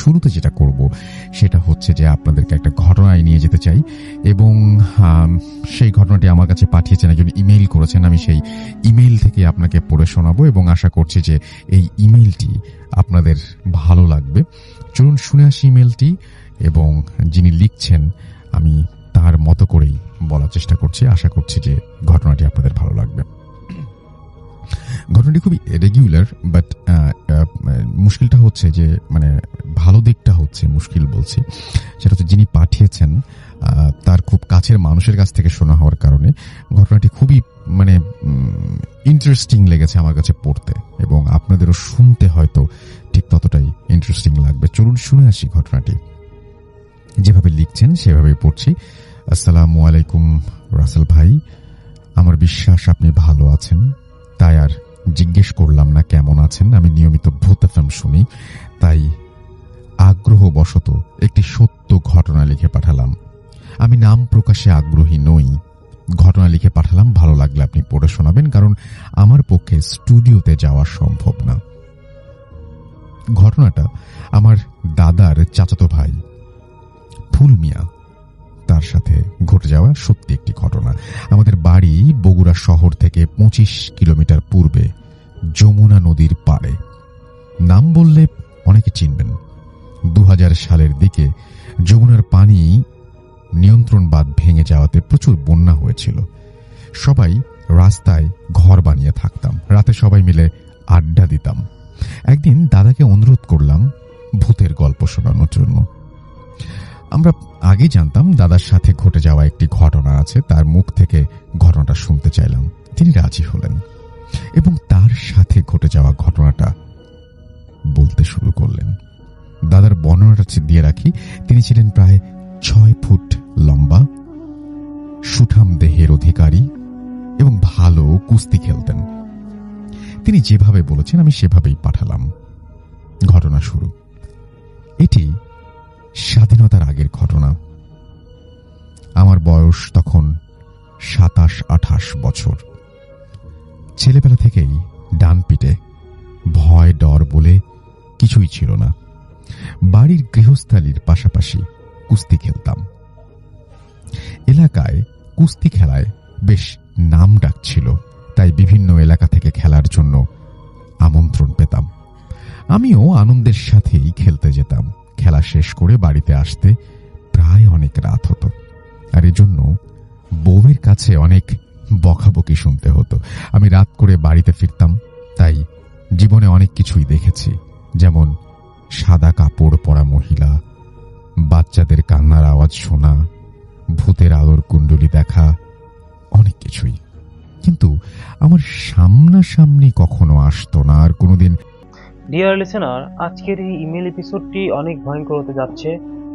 শুরুতে যেটা করব সেটা হচ্ছে যে আপনাদেরকে একটা ঘটনায় নিয়ে যেতে চাই, এবং সেই ঘটনাটি আমার কাছে পাঠিয়েছেন, একজন ইমেইল করেছেন। আমি সেই ইমেইল থেকে আপনাকে পড়ে শোনাবো এবং আশা করছি যে এই ইমেইলটি আপনাদের ভালো লাগবে। চলুন শুনে আসি ইমেইলটি, এবং যিনি লিখছেন আমি তার মতো করেই বলার চেষ্টা করছি। আশা করছি যে ঘটনাটি আপনাদের ভালো লাগবে। ঘটনাটি খুবই রেগুলার, বাট মুশকিলটা হচ্ছে যে মানে ভালো দিকটা হচ্ছে মুশকিল বলছি, সেটা হচ্ছে যিনি পাঠিয়েছেন তার খুব কাছের মানুষের কাছ থেকে শোনা হওয়ার কারণে ঘটনাটি খুবই মানে ইন্টারেস্টিং লেগেছে আমার কাছে পড়তে, এবং আপনাদেরও শুনতে হয়তো ঠিক ততটাই ইন্টারেস্টিং লাগবে। চলুন শুনে আসি ঘটনাটি। যেভাবে লিখছেন সেভাবেই পড়ছি। আসসালামু আলাইকুম রাসেল ভাই, আমার বিশ্বাস আপনি ভালো আছেন, তাই আর জিজ্ঞেস করলাম না কেমন আছেন। আমি নিয়মিত ভূত এফএম শুনি, তাই আগ্রহবশত একটি সত্য ঘটনা লিখে পাঠালাম। আমি নাম প্রকাশে আগ্রহী নই, ঘটনা লিখে পাঠালাম, ভালো লাগলে আপনি পড়ে শোনাবেন, কারণ আমার পক্ষে স্টুডিওতে যাওয়া সম্ভব না। ঘটনাটা আমার দাদার চাচাতো ভাই ফুল মিয়া তার সাথে ঘটে যাওয়া সত্যি একটি ঘটনা। আমাদের বাড়ি বগুড়া শহর থেকে 25 কিলোমিটার পূর্বে যমুনা নদীর পাড়ে। নাম বললে অনেকে চিনবেন। 2000 সালের দিকে যমুনার পানি নিয়ন্ত্রণ বাঁধ ভেঙে যাওয়াতে প্রচুর বন্যা হয়েছিল। সবাই রাস্তায় ঘর বানিয়ে থাকতাম, রাতে সবাই মিলে আড্ডা দিতাম। একদিন দাদাকে অনুরোধ করলাম ভূতের গল্প শোনানোর জন্য। আমরা আগে জানতাম দাদার সাথে ঘটে যাওয়া একটি ঘটনা আছে, তার মুখ থেকে ঘটনাটা শুনতে চাইলাম। তিনি রাজি হলেন এবং তার সাথে ঘটে যাওয়া ঘটনাটা বলতে শুরু করলেন। দাদার বর্ণনাটা দিয়ে রাখি। তিনি ছিলেন প্রায় 6 ফুট লম্বা, সুঠাম দেহের অধিকারী এবং ভালো কুস্তি খেলতেন। তিনি যেভাবে বলেছেন আমি সেভাবেই পাঠালাম। ঘটনা শুরু। এটি স্বাধীনতার আগের ঘটনা। আমার বয়স তখন 27-28 বছর। ছেলেবেলা থেকেই ডান পিঠে ভয় ডর বলে কিছুই ছিল না। বাড়ির গৃহস্থালির পাশাপাশি কুস্তি খেলতাম। এলাকায় কুস্তি খেলায় বেশ নাম ডাক ছিল, তাই বিভিন্ন এলাকা থেকে খেলার জন্য আমন্ত্রণ পেতাম। আমিও আনন্দের সাথেই খেলতে যেতাম। খেলা শেষ করে বাড়িতে আসতে প্রায় অনেক রাত হতো, আর এজন্য বউয়ের কাছে অনেক বকাবকি শুনতে হতো। আমি রাত করে বাড়িতে ফিরতাম, তাই জীবনে অনেক কিছুই দেখেছি, যেমন সাদা কাপড় পরা মহিলা, বাচ্চাদের কান্নার আওয়াজ শোনা, ভূতের আলোর কুণ্ডলী দেখা, অনেক কিছুই। কিন্তু আমার সামনাসামনি কখনো আসতো না। আর কোনোদিন ডিয়ার লিসেনার, আজকের এই ইমেল এপিসোডটি অনেক ভয়ঙ্কর হতে যাচ্ছে।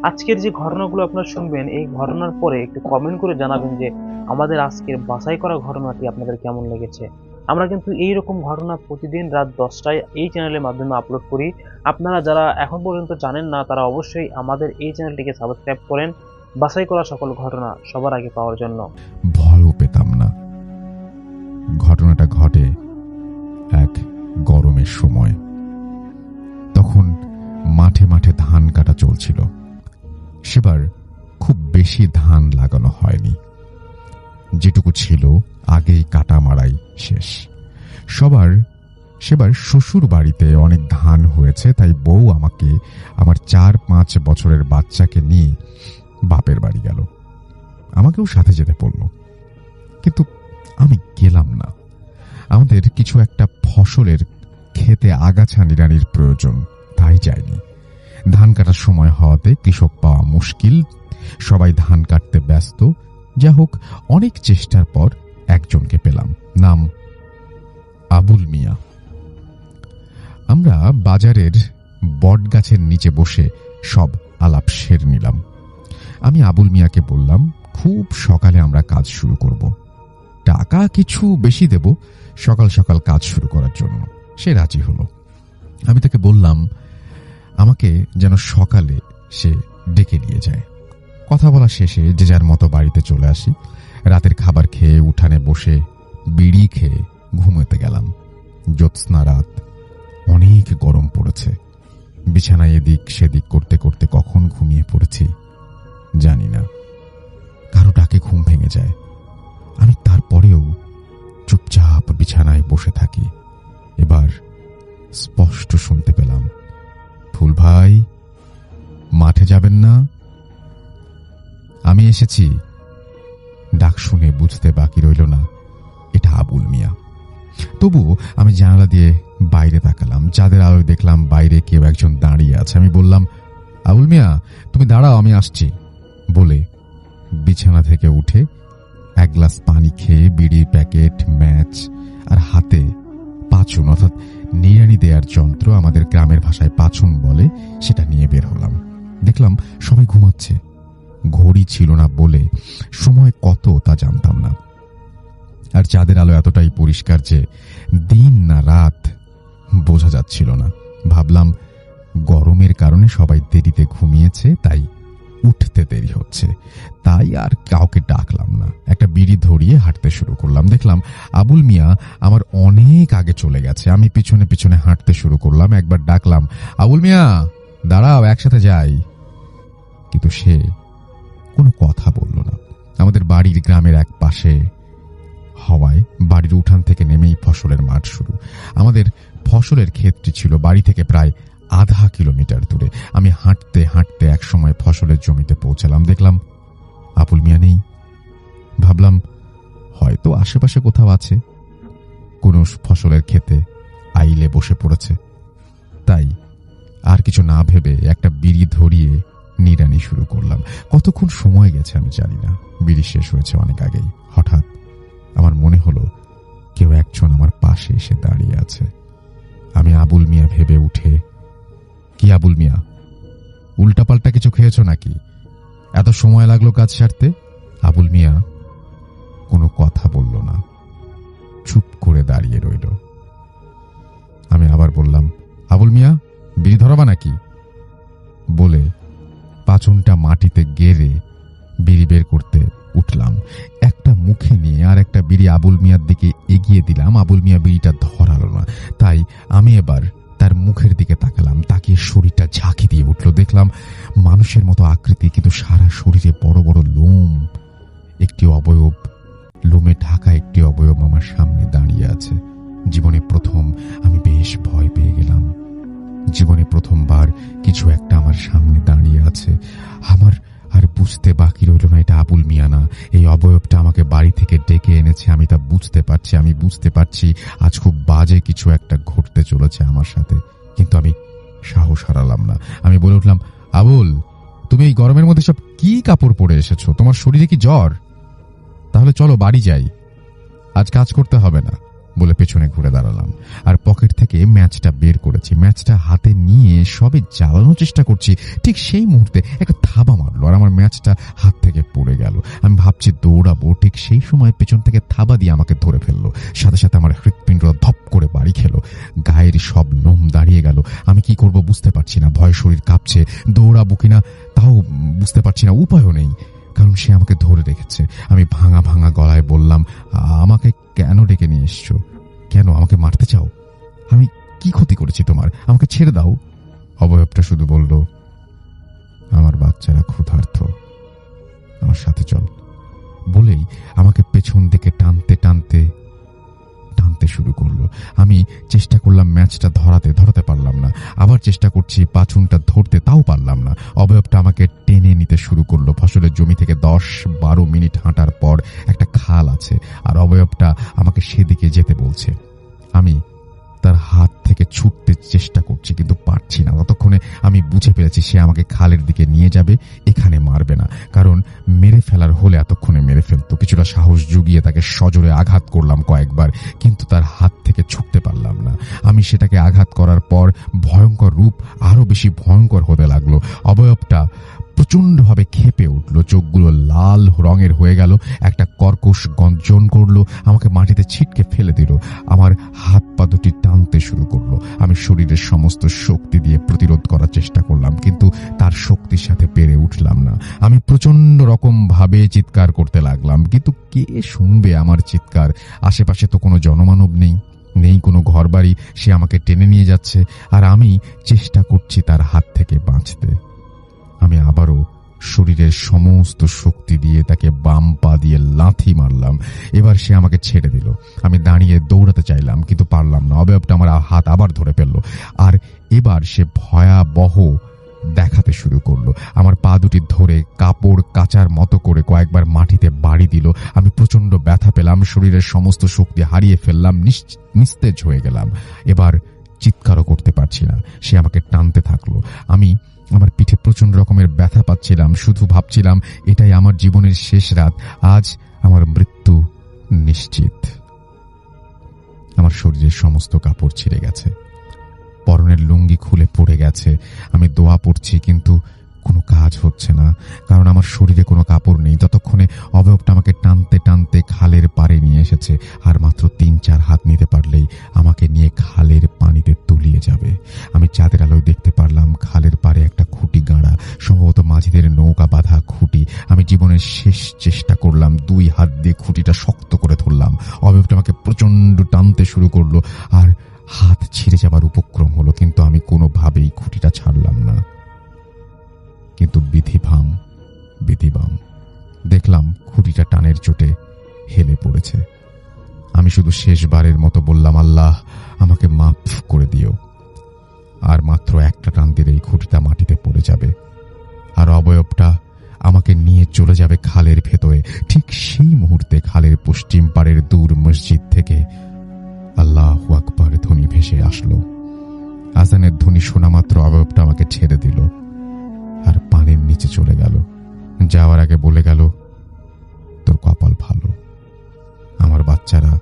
আজকের যে ঘটনাগুলো আপনারা শুনবেন, এই ঘটনার পরে একটু কমেন্ট করে জানাবেন যে আমাদের আজকের বাছাই করা ঘটনাটি আপনাদের কেমন লেগেছে। আমরা কিন্তু এইরকম ঘটনা প্রতিদিন রাত 10টায় এই চ্যানেলের মাধ্যমে আপলোড করি। আপনারা যারা এখন পর্যন্ত জানেন না তারা অবশ্যই আমাদের এই চ্যানেলটিকে সাবস্ক্রাইব করেন বাছাই করা সকল ঘটনা সবার আগে পাওয়ার জন্য। ভয়ও পেতাম না। ঘটনাটা ঘটে এক গরমের সময়। তখন মাঠে মাঠে ধান কাটা চলছিল। সেবার খুব বেশি ধান লাগানো হয়নি, যেটুকু ছিল আগেই কাটা মারাই শেষ। সেবার শ্বশুর বাড়িতে অনেক ধান হয়েছে, তাই বউ আমাকে আমার 4-5 বছরের বাচ্চাকে নিয়ে বাপের বাড়ি গেল। আমাকেও সাথে যেতে পড়ল, কিন্তু আমি গেলাম না। আমাদের কিছু একটা ফসলের খেতে আগাছা নিড়ানির প্রয়োজন, তাই যায়নি। ধান কাটার সময় হওয়াতে কৃষক পাওয়া মুশকিল, সবাই ধান কাটতে ব্যস্ত। যা হোক, অনেক চেষ্টার পর একজনকে পেলাম, নাম আবুল মিয়া। আমরা বাজারের বট গাছের নিচে বসে সব আলাপ সেরে নিলাম। আমি আবুল মিয়াকে বললাম খুব সকালে আমরা কাজ শুরু করব, টাকা কিছু বেশি দেব সকাল সকাল কাজ শুরু করার জন্য। সে রাজি হলো। আমি তাকে বললাম আমাকে যেন সকালে সে ডেকে নিয়ে যায়। কথা বলা শেষে যে যার মতো বাড়িতে চলে আসি। রাতের খাবার খেয়ে উঠানে বসে বিড়ি খেয়ে ঘুমোতে গেলাম। জ্যোৎস্না রাত, অনেক গরম পড়েছে। বিছানায় এদিক সেদিক করতে ভাই, মাঠে যাবেন না? আমি এসেছি। ডাক শুনে বুঝতে বাকি রইল না এটা আবুল মিয়া। তবু আমি জানালা দিয়ে বাইরে তাকালাম। চাঁদের আলোয় দেখলাম বাইরে কেউ একজন দাঁড়িয়ে আছে। আমি বললাম, আবুল মিয়া, তুমি দাঁড়াও, আমি আসছি। বলে বিছানা থেকে উঠে এক গ্লাস পানি খেয়ে বিড়ির প্যাকেট, ম্যাচ আর হাতে পাঁচুন অর্থাৎ নিড়ানি দেওয়ার যন্ত্র, আমাদের গ্রামের ভাষায় পাঁচুন বলে, সেটা নিয়ে বের হলাম। দেখলাম সবাই ঘুমাচ্ছে। ঘড়ি ছিল না বলে সময় কত তা জানতাম না। আর চাঁদের আলো এতটাই পরিষ্কার যে দিন না রাত বোঝা যাচ্ছিল না। ভাবলাম গরমের কারণে সবাই দেরিতে ঘুমিয়েছে, তাই উঠতে দেরি হচ্ছে। তাই আর কাউকে ডাকলাম না। একটা বিড়ি ধরিয়ে হাঁটতে শুরু করলাম। দেখলাম আবুল মিয়া আমার অনেক আগে চলে গেছে। আমি পিছনে পিছনে হাঁটতে শুরু করলাম। একবার ডাকলাম, আবুল মিয়া দাঁড়াও, একসাথে যাই। কিন্তু সে কোনো কথা বলল না। আমাদের বাড়ির গ্রামের এক পাশে হওয়ায় বাড়ির উঠান থেকে নেমেই ফসলের মাঠ শুরু। আমাদের ফসলের ক্ষেতটি ছিল বাড়ি থেকে প্রায় আধা কিলোমিটার দূরে। আমি হাঁটতে হাঁটতে এক সময় ফসলের জমিতে পৌঁছালাম। দেখলাম আবুল মিয়া নেই। ভাবলাম হয়তো আশেপাশে কোথাও আছে, কোন ফসলের ক্ষেতে আইলে বসে পড়েছে। তাই আর কিছু না ভেবে একটা বিড়ি ধরিয়ে নিড়ানি শুরু করলাম। কতক্ষণ সময় গেছে আমি জানি না, বিড়ি শেষ হয়েছে অনেক আগেই। হঠাৎ আমার মনে হলো কেউ একজন আমার পাশে এসে দাঁড়িয়ে আছে। আমি আবুল মিয়া ভেবে উঠে, কি আবুল মিয়া, উল্টাপাল্টা কিছু খেয়েছো নাকি? এত সময় লাগলো কাজ সারতে? আবুল মিয়া কোনো কথা বলল না, চুপ করে দাঁড়িয়ে রইল। আমি আবার বললাম, আবুল মিয়া বিড়ি ধরাবা নাকি? বলে পাঁচনটা মাটিতে গেড়ে বিড়ি বের করতে উঠলাম। একটা মুখে নিয়ে আর একটা বিড়ি আবুল মিয়ার দিকে এগিয়ে দিলাম। আবুল মিয়া বিড়িটা ধরালো না, তাই আমি এবার তার মুখের দিকে তাকালাম। তাকিয়ে শরীরটা ঝাঁকি দিয়ে উঠল। দেখলাম মানুষের মতো আকৃতি, কিন্তু সারা শরীরে বড় বড় লোম। একটি অবয়ব, লোমে ঢাকা একটি অবয়ব আমার সামনে দাঁড়িয়ে আছে। জীবনে প্রথম আমি বেশ ভয় পেয়ে গেলাম। জীবনে প্রথমবার কিছু একটা আমার সামনে দাঁড়িয়ে আছে। আমার আর বুঝতে বাকি রইল না এটা আবুল মিয়া না। এই অবয়বটা আমাকে বাড়ি থেকে ডেকে এনেছে, আমি তা বুঝতে পারছি। আমি বুঝতে পারছি আজ খুব বাজে কিছু একটা ঘটতে চলেছে আমার সাথে, কিন্তু আমি সাহস হারালাম না। আমি বলে উঠলাম, আবুল, তুমি এই গরমের মধ্যে সব কি কাপড় পরে এসেছো? তোমার শরীরে কি জ্বর? তাহলে চলো বাড়ি যাই, আজ কাজ করতে হবে না। বলে পেছনে ঘুরে দাঁড়ালাম আর পকেট থেকে ম্যাচটা বের করেছি। ম্যাচটা হাতে নিয়ে সবে জ্বালানোর চেষ্টা করছি, ঠিক সেই মুহূর্তে একটা থাবা মারলো আর আমার ম্যাচটা হাত থেকে পড়ে গেল। আমি ভাবছি দৌড়াবো, ঠিক সেই সময় পেছন থেকে থাবা দিয়ে আমাকে ধরে ফেললো। সাথে সাথে আমার হৃৎপিণ্ড ধপ করে বাড়ি খেলো। গায়ের সব লোম দাঁড়িয়ে গেল। আমি কি করব বুঝতে পারছি না। ভয় শরীর কাঁপছে। দৌড়াবো কিনা তাও বুঝতে পারছি না, উপায়ও নেই, কারণ সে আমাকে ধরে রেখেছে। আমি ভাঙা ভাঙা গলায় বললাম, আমাকে কেন ডেকে নিয়ে এসছো? কেন আমাকে মারতে চাও? আমি কি ক্ষতি করেছি তোমার? আমাকে ছেড়ে দাও। অবয়বটা শুধু বলল, আমার বাচ্চারা ক্ষুধার্ত, আমার সাথে চল। বলেই আমাকে পেছন দিকে টানতে টানতে টানতে শুরু করলো। আমি চেষ্টা করলাম ম্যাচটা ধরাতে পারলাম না। আবার চেষ্টা করছি পাঁচুনটা ধরতে, তাও পারলাম না। অবয়বটা আমাকে টেনে নিতে শুরু করলো। ফসলের জমি থেকে 10-12 মিনিট হাঁটার পর একটা খাল আছে আর অবয়বটা আমাকে সেদিকে যেতে বলছে। আমি তার হাত থেকে ছুটতে চেষ্টা করছি, কিন্তু পারছি না। ততক্ষণে আমি বুঝে ফেলেছি সে আমাকে খালের দিকে নিয়ে যাবে, এখানে মারবে না, কারণ মেরে ফেলার হলে এতক্ষণে মেরে ফেলতো। কিছুটা সাহস জুগিয়ে তাকে সজোরে আঘাত করলাম কয়েকবার, কিন্তু তার হাত থেকে ছুটতে পারলাম না। আমি সেটাকে আঘাত করার পর ভয়ঙ্কর রূপ আরো বেশি ভয়ঙ্কর হতে লাগলো। অবয়বটা প্রচন্ডভাবে ক্ষেপে উঠল, চোখগুলো লাল রঙের হয়ে গেল, একটা কর্কশ গর্জন করলো, আমাকে মাটিতে ছিটকে ফেলে দিল। আমার হাত পা দুটি টানতে শুরু করলো। আমি শরীরের সমস্ত শক্তি দিয়ে প্রতিরোধ করার চেষ্টা করলাম, কিন্তু তার শক্তির সাথে পেরে উঠলাম না। আমি প্রচন্ড রকম ভাবে চিৎকার করতে লাগলাম, কিন্তু কে শুনবে আমার চিৎকার? আশেপাশে তো কোনো জনমানব নেই কোনো ঘরবাড়ি। সে আমাকে টেনে নিয়ে যাচ্ছে আর আমি চেষ্টা করছি তার হাত থেকে বাঁচতে। আমি আবারও শরীরের সমস্ত শক্তি দিয়ে তাকে বাম পা দিয়ে লাথি মারলাম। এবার সে আমাকে ছেড়ে দিল। আমি দাঁড়িয়ে দৌড়াতে চাইলাম, কিন্তু পারলাম না। অবয়বটা আমার হাত আবার ধরে ফেললো আর এবার সে ভয়াবহ দেখাতে শুরু করলো। আমার পা দুটি ধরে কাপড় কাচার মতো করে কয়েকবার মাটিতে বাড়ি দিল। আমি প্রচন্ড ব্যথা পেলাম, শরীরের সমস্ত শক্তি হারিয়ে ফেললাম, নিস্তেজ হয়ে গেলাম। এবার চিৎকারও করতে পারছি না। সে আমাকে টানতে থাকলো। আমি আমার পিঠে প্রচন্ড রকমের ব্যথা পাচ্ছিলাম, শুধু ভাবছিলাম এটাই আমার জীবনের শেষ রাত, আজ আমার মৃত্যু নিশ্চিত। আমার শরীরের সমস্ত কাপড় ছিঁড়ে গেছে, পরনের লুঙ্গি খুলে পড়ে গেছে। আমি দোয়া পড়ছি কিন্তু কোনো কাজ হচ্ছে না, কারণ আমার শরীরে কোনো কাপড় নেই। ততক্ষণে অবয়বটা আমাকে টানতে টানতে খালের পাড়ে নিয়ে এসেছে। আর মাত্র ৩-৪ হাত নিতে পারলেই আমাকে নিয়ে খালের পানিতে তলিয়ে যাবে। আমি চাঁদের আলোয় দেখতে পারলাম খালের পাড়ে একটা খুঁটি গাঁড়া, সম্ভবত মাঝিদের নৌকা বাঁধা খুঁটি। আমি জীবনের শেষ চেষ্টা করলাম, 2 হাত দিয়ে খুঁটিটা শক্ত করে ধরলাম। অবয়বটা আমাকে প্রচন্ড টানতে শুরু করলো আর হাত ছিঁড়ে যাবার উপক্রম হলো, কিন্তু আমি কোনোভাবেই খুঁটিটা ছাড়লাম না। কিন্তু বিধিবাম দেখলাম খুঁটিটা টানের চোটে হেলে পড়েছে। আমি শুধু শেষবারের মতো বললাম, আল্লাহ আমাকে মাফ করে দিও। আর মাত্র একটা টান দিলেই খুঁটিটা মাটিতে পড়ে যাবে আর অবয়বটা আমাকে নিয়ে চলে যাবে খালের ভেতরে। ঠিক সেই মুহূর্তে খালের পশ্চিম পাড়ের দূর মসজিদ থেকে আল্লাহু আকবার ধ্বনি ভেসে আসলো। আজানের ধ্বনি শোনা মাত্র অবয়বটা আমাকে ছেড়ে দিল আর পানির নিচে চলে গেল। যাওয়ার আগে বলে গেল, তোর কপাল ভালো, আমার বাচ্চারা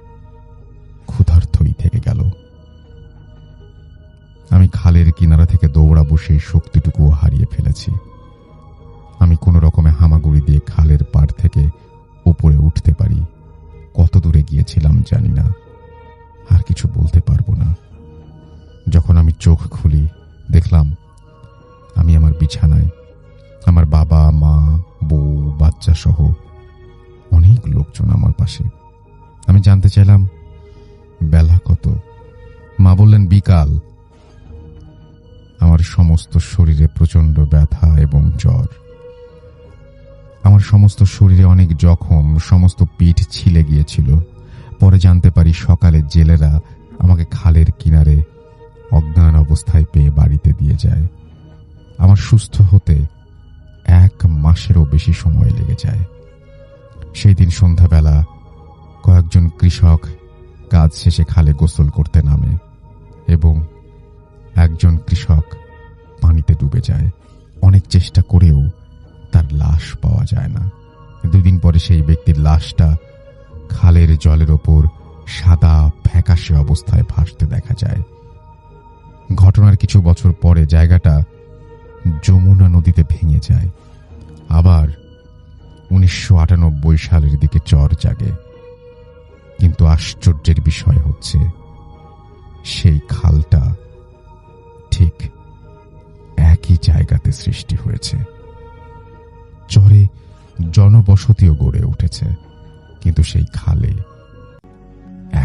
ক্ষুধার্তই থেকে গেল। আমি খালের কিনারা থেকে দৌড়াবো সেই শক্তিটুকুও হারিয়ে ফেলেছি। আমি কোনো রকমে হামাগুড়ি দিয়ে খালের পাড় থেকে উপরে উঠতে পারি। কত দূরে গিয়েছিলাম জানি না, আর কিছু বলতে পারবো না। যখন আমি চোখ খুলি দেখলাম আমি আমার বিছানায়, আমার বাবা মা বউ বাচ্চা সহ অনেক লোকজন আমার পাশে। আমি জানতে চাইলাম বেলা কত। মা বললেন বিকাল। আমার সমস্ত শরীরে প্রচন্ড ব্যথা এবং জ্বর। আমার সমস্ত শরীরে অনেক জখম, সমস্ত পিঠ ছিলে গিয়েছিল। পরে জানতে পারি সকালে জেলেরা আমাকে খালের কিনারে অজ্ঞান অবস্থায় পেয়ে বাড়িতে দিয়ে যায়। আমার সুস্থ হতে 1 মাসেরও বেশি সময় লেগে যায়। সেই দিন সন্ধ্যাবেলা কয়েকজন কৃষক কাজ শেষে খালে গোসল করতে নামে এবং একজন কৃষক পানিতে ডুবে যায়। অনেক চেষ্টা করেও তার লাশ পাওয়া যায় না। 2 দিন পরে সেই ব্যক্তির লাশটা খালের জলের ওপর সাদা ফ্যাকাশে অবস্থায় ভাসতে দেখা যায়। ঘটনার কিছু বছর পরে জায়গাটা যমুনা নদীতে ভেঙে যায়। আবার 1998 সালের দিকে চর জাগে। কিন্তু আশ্চর্যের বিষয় হচ্ছে সেই খালটা ঠিক একই জায়গাতে সৃষ্টি হয়েছে। চরে জনবসতিও গড়ে উঠেছে, কিন্তু সেই খালে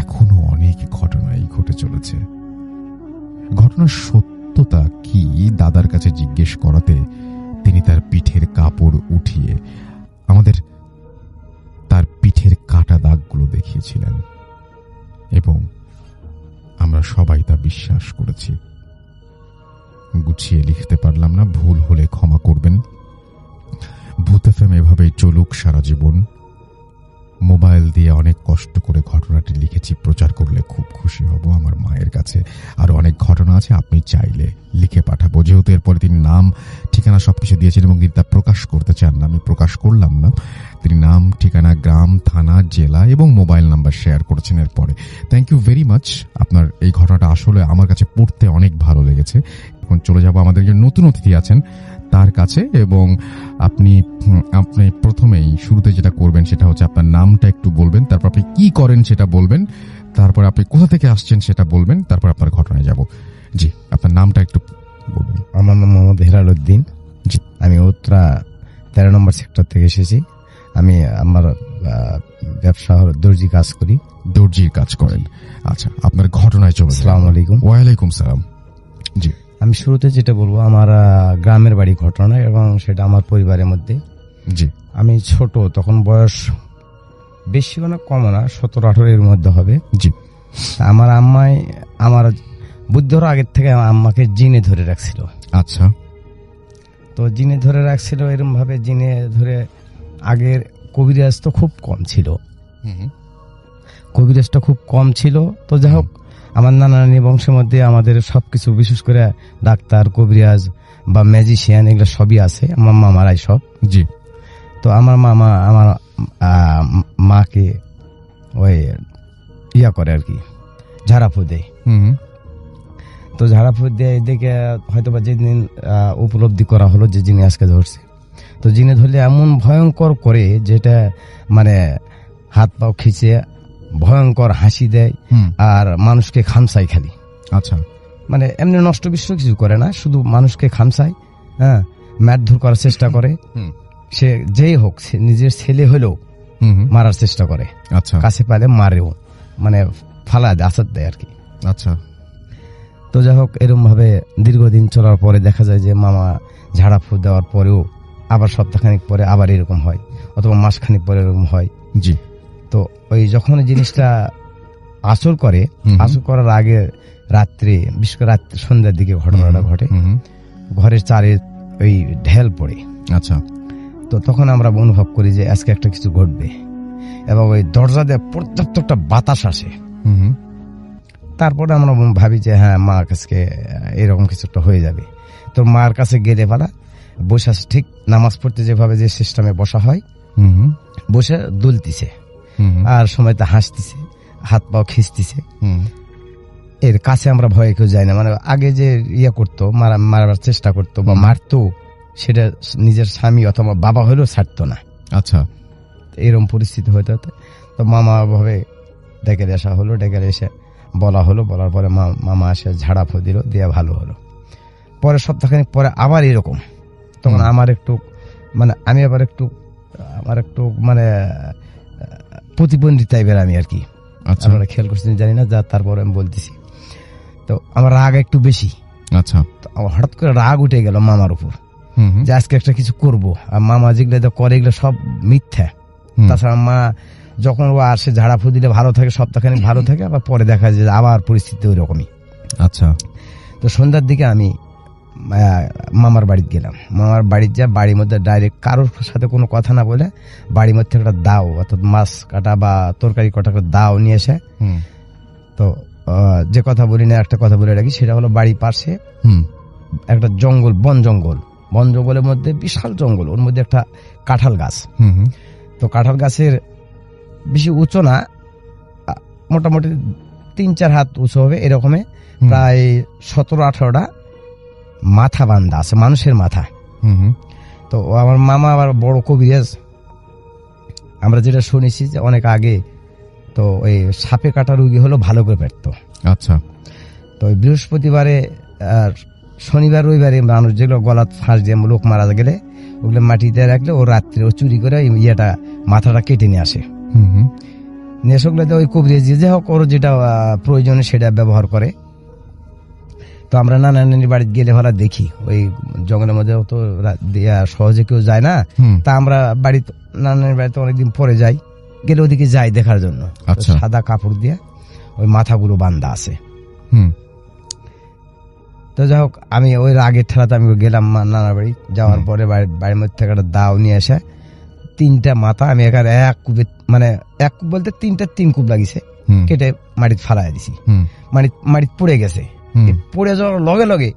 এখনো অনেক ঘটনাই ঘটে চলেছে। ঘটনার সত্যতা কি দাদার কাছে জিজ্ঞেস করাতে তিনি তার পিঠের কাপড় উঠিয়ে আমাদের তার পিঠের কাটা দাগগুলো দেখিয়েছিলেন এবং আমরা সবাই তা বিশ্বাস করেছি। গুছিয়ে লিখতে পারলাম না, ভুল হলে ক্ষমা করবেন। ভূত এফএম এভাবেই চলুক সারা জীবন। মোবাইল দিয়ে অনেক কষ্ট করে ঘটনাটি লিখেছি, প্রচার করলে খুব খুশি হব। আমার মায়ের কাছে আরো অনেক ঘটনা আছে, আপনি চাইলে লিখে পাঠাবো। যেহেতু এরপরে তিনি নাম ঠিকানা সবকিছু দিয়েছিলেন এবং তিনি তা প্রকাশ করতে চান না, আমি প্রকাশ করলাম না। তিনি নাম ঠিকানা, গ্রাম, থানা, জেলা এবং মোবাইল নাম্বার শেয়ার করেছেন। এরপরে থ্যাংক ইউ ভেরি মাচ। আপনার এই ঘটনাটা আসলে আমার কাছে পড়তে অনেক ভালো লেগেছে। এখন চলে যাব আমাদের যে নতুন অতিথি আছেন তার কাছে, এবং আপনি প্রথমেই শুরুতে যেটা করবেন সেটা হচ্ছে আপনার নামটা একটু বলবেন, তারপর আপনি কি করেন সেটা বলবেন, তারপর আপনি কোথা থেকে আসছেন সেটা বলবেন, তারপর আপনার ঘটনায় যাব। জি, আপনার নামটা একটু বলবেন। আমার নাম মোহাম্মদ হেলাল উদ্দিন। জি, আমি উত্তরা 13 নম্বর সেক্টর থেকে এসেছি। আমি আমার ব্যবসা দর্জি কাজ করি। দর্জির কাজ করেন, আচ্ছা। আপনার ঘটনায় চলে। আসসালামু আলাইকুম। ওয়ালাইকুম সালাম। জি, আমি শুরুতে যেটা বলবো আমার গ্রামের বাড়ি ঘটনা, এবং সেটা আমার পরিবারের মধ্যে। জি, আমি ছোট, তখন বয়স বেশি না কম না, 17-18 এর মধ্যে হবে। জি, আমার আম্মাই আমার বুদ্ধি হওয়ার আগের থেকে আমার আম্মাকে জিনে ধরে রাখছিল। আচ্ছা। তো জিনে ধরে রাখছিল এরকম ভাবে, জিনে ধরে আগের কবিরাজ তো খুব কম ছিল, কবিরাজটা খুব কম ছিল। তো যাই হোক, আমার নানা নানি বংশের মধ্যে আমাদের সবকিছু, বিশেষ করে ডাক্তার, কবিরাজ বা ম্যাজিশিয়ান, এগুলো সবই আছে, আমার মামারাই সব। জি। তো আমার মামা আমার মাকে ওই ইয়া করে আর কি, ঝাড়াফু দেয়। তো ঝাড়াফু দেয় এদিকে হয়তো বা যেদিন উপলব্ধি করা হলো যে যিনি আজকে ধরছে, তো যিনি ধরলে এমন ভয়ঙ্কর করে যেটা মানে হাত পাও খিচে ভয়ঙ্কর হাসি দেয় আর মানুষকে খামসাই খালি। আচ্ছা। মানে এমনি নষ্ট বিশ্ব কিছু করে না, শুধু মানুষকে খামসাই, হ্যাঁ, মারধর করার চেষ্টা করে। সে যেই হোক, সে নিজের ছেলে হলেও মারার চেষ্টা করে। আচ্ছা। কাছে পালে মারেও, মানে ফালা আসাদ দেয় আর কি। আচ্ছা। তো যাই হোক, এরকম ভাবে দীর্ঘদিন চলার পরে দেখা যায় যে মামা ঝাড়াফু দেওয়ার পরেও আবার সপ্তাহখানিক পরে আবার এরকম হয়, অথবা মাসখানিক পরে এরকম হয়। জি। তো ওই যখন জিনিসটা আসর করে, আসর করার আগে রাত্রে, বিশেষ করে রাত্রে সন্ধ্যার দিকে ঘটনাটা ঘটে, ঘরের চারে ওই ঢেল পড়ে। আচ্ছা। তো তখন আমরা অনুভব করি যে আজকে একটা কিছু ঘটবে, এবং ওই দরজা দিয়ে পর্যাপ্ত একটা বাতাস আসে। তারপরে আমরা ভাবি যে হ্যাঁ, মা কাছে এরকম কিছু একটা হয়ে যাবে। তো মার কাছে গেলে পালা বসে আছে, ঠিক নামাজ পড়তে যেভাবে যে সিস্টেমে বসা হয়, বসে দুলতিছে আর সময়তে হাসতিছে, হাত পাও খিঁচতিছে। এর কাছে আমরা ভয়ে কেউ যাই না, মানে আগে যে ইয়া করতো, মারার চেষ্টা করতো বা মারতো, সেটা নিজের স্বামী অথবা বাবা হলেও ছাড়তো না। আচ্ছা। এরকম পরিস্থিতি হতে হতে তো মামা ভাবে ডেকে আসা হলো, ডেকে এসে বলা হলো, বলার পরে মামা এসে ঝাড়াফু দিল, দিয়ে ভালো হলো। পরে সপ্তাহখানিক পরে আবার এরকম, তখন আমার একটু মানে আমি আবার একটু আমার একটু মানে প্রতিবন্ধী টাইপের আমি আর কি। আপনারা খেয়াল করছেন জানি না, যা তারপরে আমি বলতেছি। তো আমার রাগ একটু বেশি। আচ্ছা। হঠাৎ করে রাগ উঠে গেল মামার উপর, যে আজকে একটা কিছু করব। আর মামা যেগুলো করে এগুলো সব মিথ্যা। তাছাড়া মা যখন ও আসে ঝাড়াফু দিলে ভালো থাকে, সপ্তাহখানিক ভালো থাকে, আবার পরে দেখা যায় আবার পরিস্থিতি ওই রকমই। আচ্ছা। তো সন্ধ্যার দিকে আমি মামার বাড়িতে গেলাম। মামার বাড়িতে যা বাড়ির মধ্যে ডাইরেক্ট কারোর সাথে কোনো কথা না বলে বাড়ির মধ্যে একটা দাও, অর্থাৎ মাছ কাটা বা তরকারি কাটা একটা দাও নিয়ে এসে, তো যে কথা বলি না, একটা কথা বলে রাখি, সেটা হলো বাড়ির পাশে একটা জঙ্গল, বন জঙ্গলের মধ্যে বিশাল জঙ্গল, ওর মধ্যে একটা কাঁঠাল গাছ। তো কাঁঠাল গাছের বেশি উঁচু না, মোটামুটি 3-4 হাত উঁচু হবে, এরকমে প্রায় 17-18টা মাথা বান্ধা আছে, মানুষের মাথা। তো আমার মামা আবার বড় কবিরাজ, আমরা যেটা শুনেছি যে অনেক আগে, তো ওই সাপে কাটা রুগী হলো ভালো করে পেটতো। আচ্ছা। তো ওই বৃহস্পতিবারে আর শনিবার রবিবারে মানুষ যেগুলো গলাত ফাঁস দিয়ে লোক মারা গেলে ওগুলো মাটিতে রাখলে ও রাত্রে ও চুরি করে ইয়েটা মাথাটা কেটে নিয়ে আসে। নিয়ে এসে ওগুলোতে ওই কবিরাজ যে হোক ওর যেটা প্রয়োজনে সেটা ব্যবহার করে। তো আমরা নানা নানির বাড়িতে গেলে ভালো দেখি, ওই জঙ্গলের মধ্যে তো সহজে কেউ যায় না। তা আমরা বাড়িতে নানা নানির বাড়িতে অনেকদিন পরে যাই, গেলে ওদিকে যাই দেখার জন্য। সাদা কাপড় দিয়ে ওই মাথাগুলো বান্ধা আছে। তো যাই হোক, আমি ওই আগের ঠেলাতে আমি গেলাম নানার বাড়ি, যাওয়ার পরে বাড়ির মধ্যে থেকে একটা দাও নিয়ে এসে 3টা মাথা আমি এখানে এক কূপে, মানে এক কূপ বলতে 3 কূপ লাগিয়েছে, কেটে মাটিতে ফালাই দিছি। মাটিতে পড়ে গেছে। পড়ে যাওয়ার লগে লগে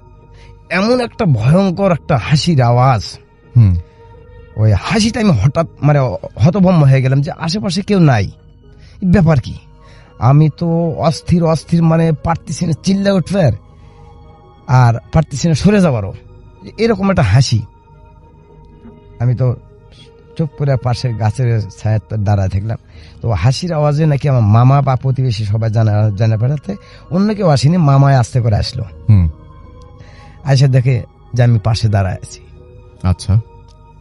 এমন একটা ভয়ঙ্কর একটা হাসির আওয়াজ, ওই হাসিটা আমি হঠাৎ মানে হতভম্ব হয়ে গেলাম যে আশেপাশে কেউ নাই, ব্যাপার কি। আমি তো অস্থির মানে পারতেছি না চিল্লা উঠবে আর পারতেছি না সরে যাবারও, এরকম একটা হাসি। আমি তো চুপ করে পাশের গাছের ছায়ার দাঁড়ায় থাকলাম। তো হাসির আওয়াজে নাকি আমার মামা বা প্রতিবেশী সবাই জানা বেড়াতে, অন্য কেউ আসেনি, মামায় আস্তে করে আসলো। আইসা দেখে যে আমি পাশে দাঁড়ায় আছি। আচ্ছা।